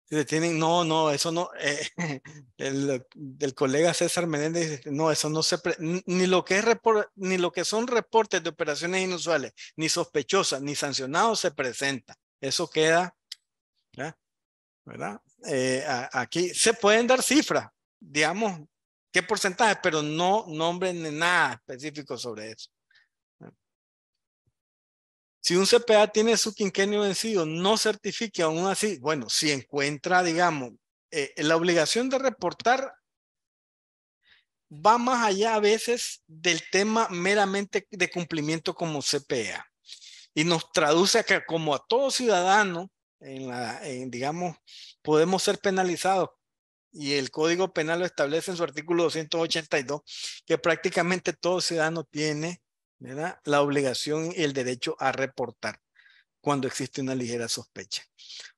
si tienen, no, eso no, del colega César Menéndez dice, no, eso no se, ni lo que es ni lo que son reportes de operaciones inusuales, ni sospechosas, ni sancionados se presenta. Eso queda, ¿verdad? Aquí se pueden dar cifras, digamos, qué porcentaje, pero no nombren nada específico sobre eso. Si un CPA tiene su quinquenio vencido, no certifique aún así, bueno, si encuentra, digamos, la obligación de reportar va más allá a veces del tema meramente de cumplimiento como CPA y nos traduce a que como a todo ciudadano, digamos, podemos ser penalizados y el Código Penal lo establece en su artículo 282, que prácticamente todo ciudadano tiene, ¿verdad?, la obligación y el derecho a reportar cuando existe una ligera sospecha.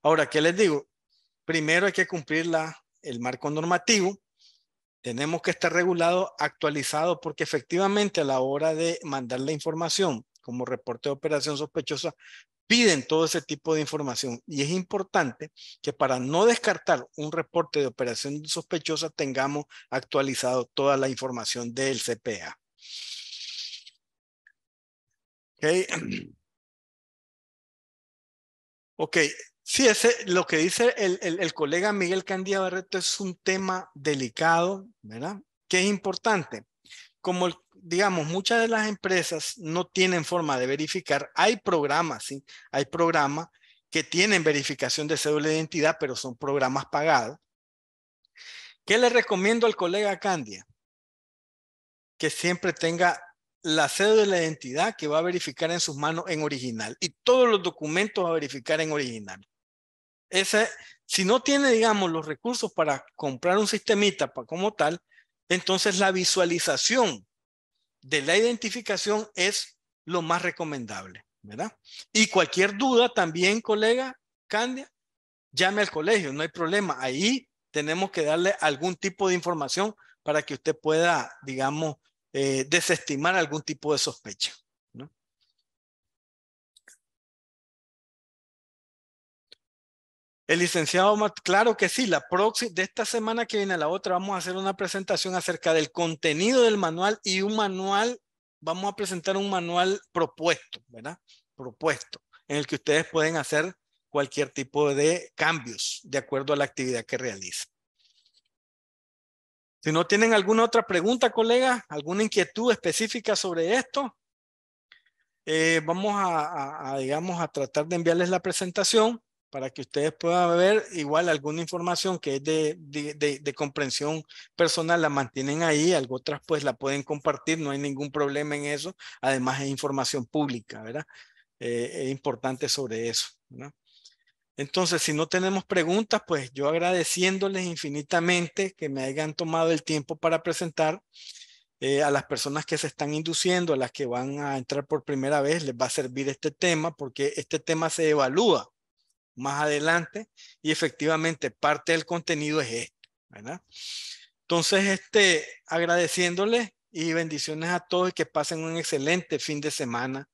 Ahora, ¿qué les digo? Primero hay que cumplir el marco normativo. Tenemos que estar regulado, actualizado, porque efectivamente a la hora de mandar la información como reporte de operación sospechosa, piden todo ese tipo de información. Y es importante que para no descartar un reporte de operación sospechosa tengamos actualizado toda la información del CPA. ¿Ok? Ok, sí, lo que dice el colega Miguel Candía Barreto es un tema delicado, ¿verdad? Que es importante. Como, digamos, muchas de las empresas no tienen forma de verificar, hay programas, ¿sí? Hay programas que tienen verificación de cédula de identidad, pero son programas pagados. ¿Qué le recomiendo al colega Candia? Que siempre tenga la cédula de identidad que va a verificar en sus manos en original y todos los documentos a verificar en original. Si no tiene, digamos, los recursos para comprar un sistemita como tal, entonces la visualización de la identificación es lo más recomendable, ¿verdad? Y cualquier duda también, colega Candia, llame al colegio, no hay problema. Ahí tenemos que darle algún tipo de información para que usted pueda, digamos, desestimar algún tipo de sospecha, ¿no? El licenciado, claro que sí, de esta semana que viene a la otra vamos a hacer una presentación acerca del contenido del manual y un manual, vamos a presentar un manual propuesto, ¿verdad? Propuesto, en el que ustedes pueden hacer cualquier tipo de cambios de acuerdo a la actividad que realicen. Si no tienen alguna otra pregunta, colega, alguna inquietud específica sobre esto, vamos digamos, a tratar de enviarles la presentación para que ustedes puedan ver igual alguna información que es de comprensión personal, la mantienen ahí, algo otras pues la pueden compartir, no hay ningún problema en eso, además es información pública, ¿verdad? Es importante sobre eso, ¿no? Entonces, si no tenemos preguntas, pues yo agradeciéndoles infinitamente que me hayan tomado el tiempo para presentar. A las personas que se están induciendo, a las que van a entrar por primera vez, les va a servir este tema porque este tema se evalúa más adelante y efectivamente parte del contenido es esto, ¿verdad? Entonces, agradeciéndoles y bendiciones a todos y que pasen un excelente fin de semana.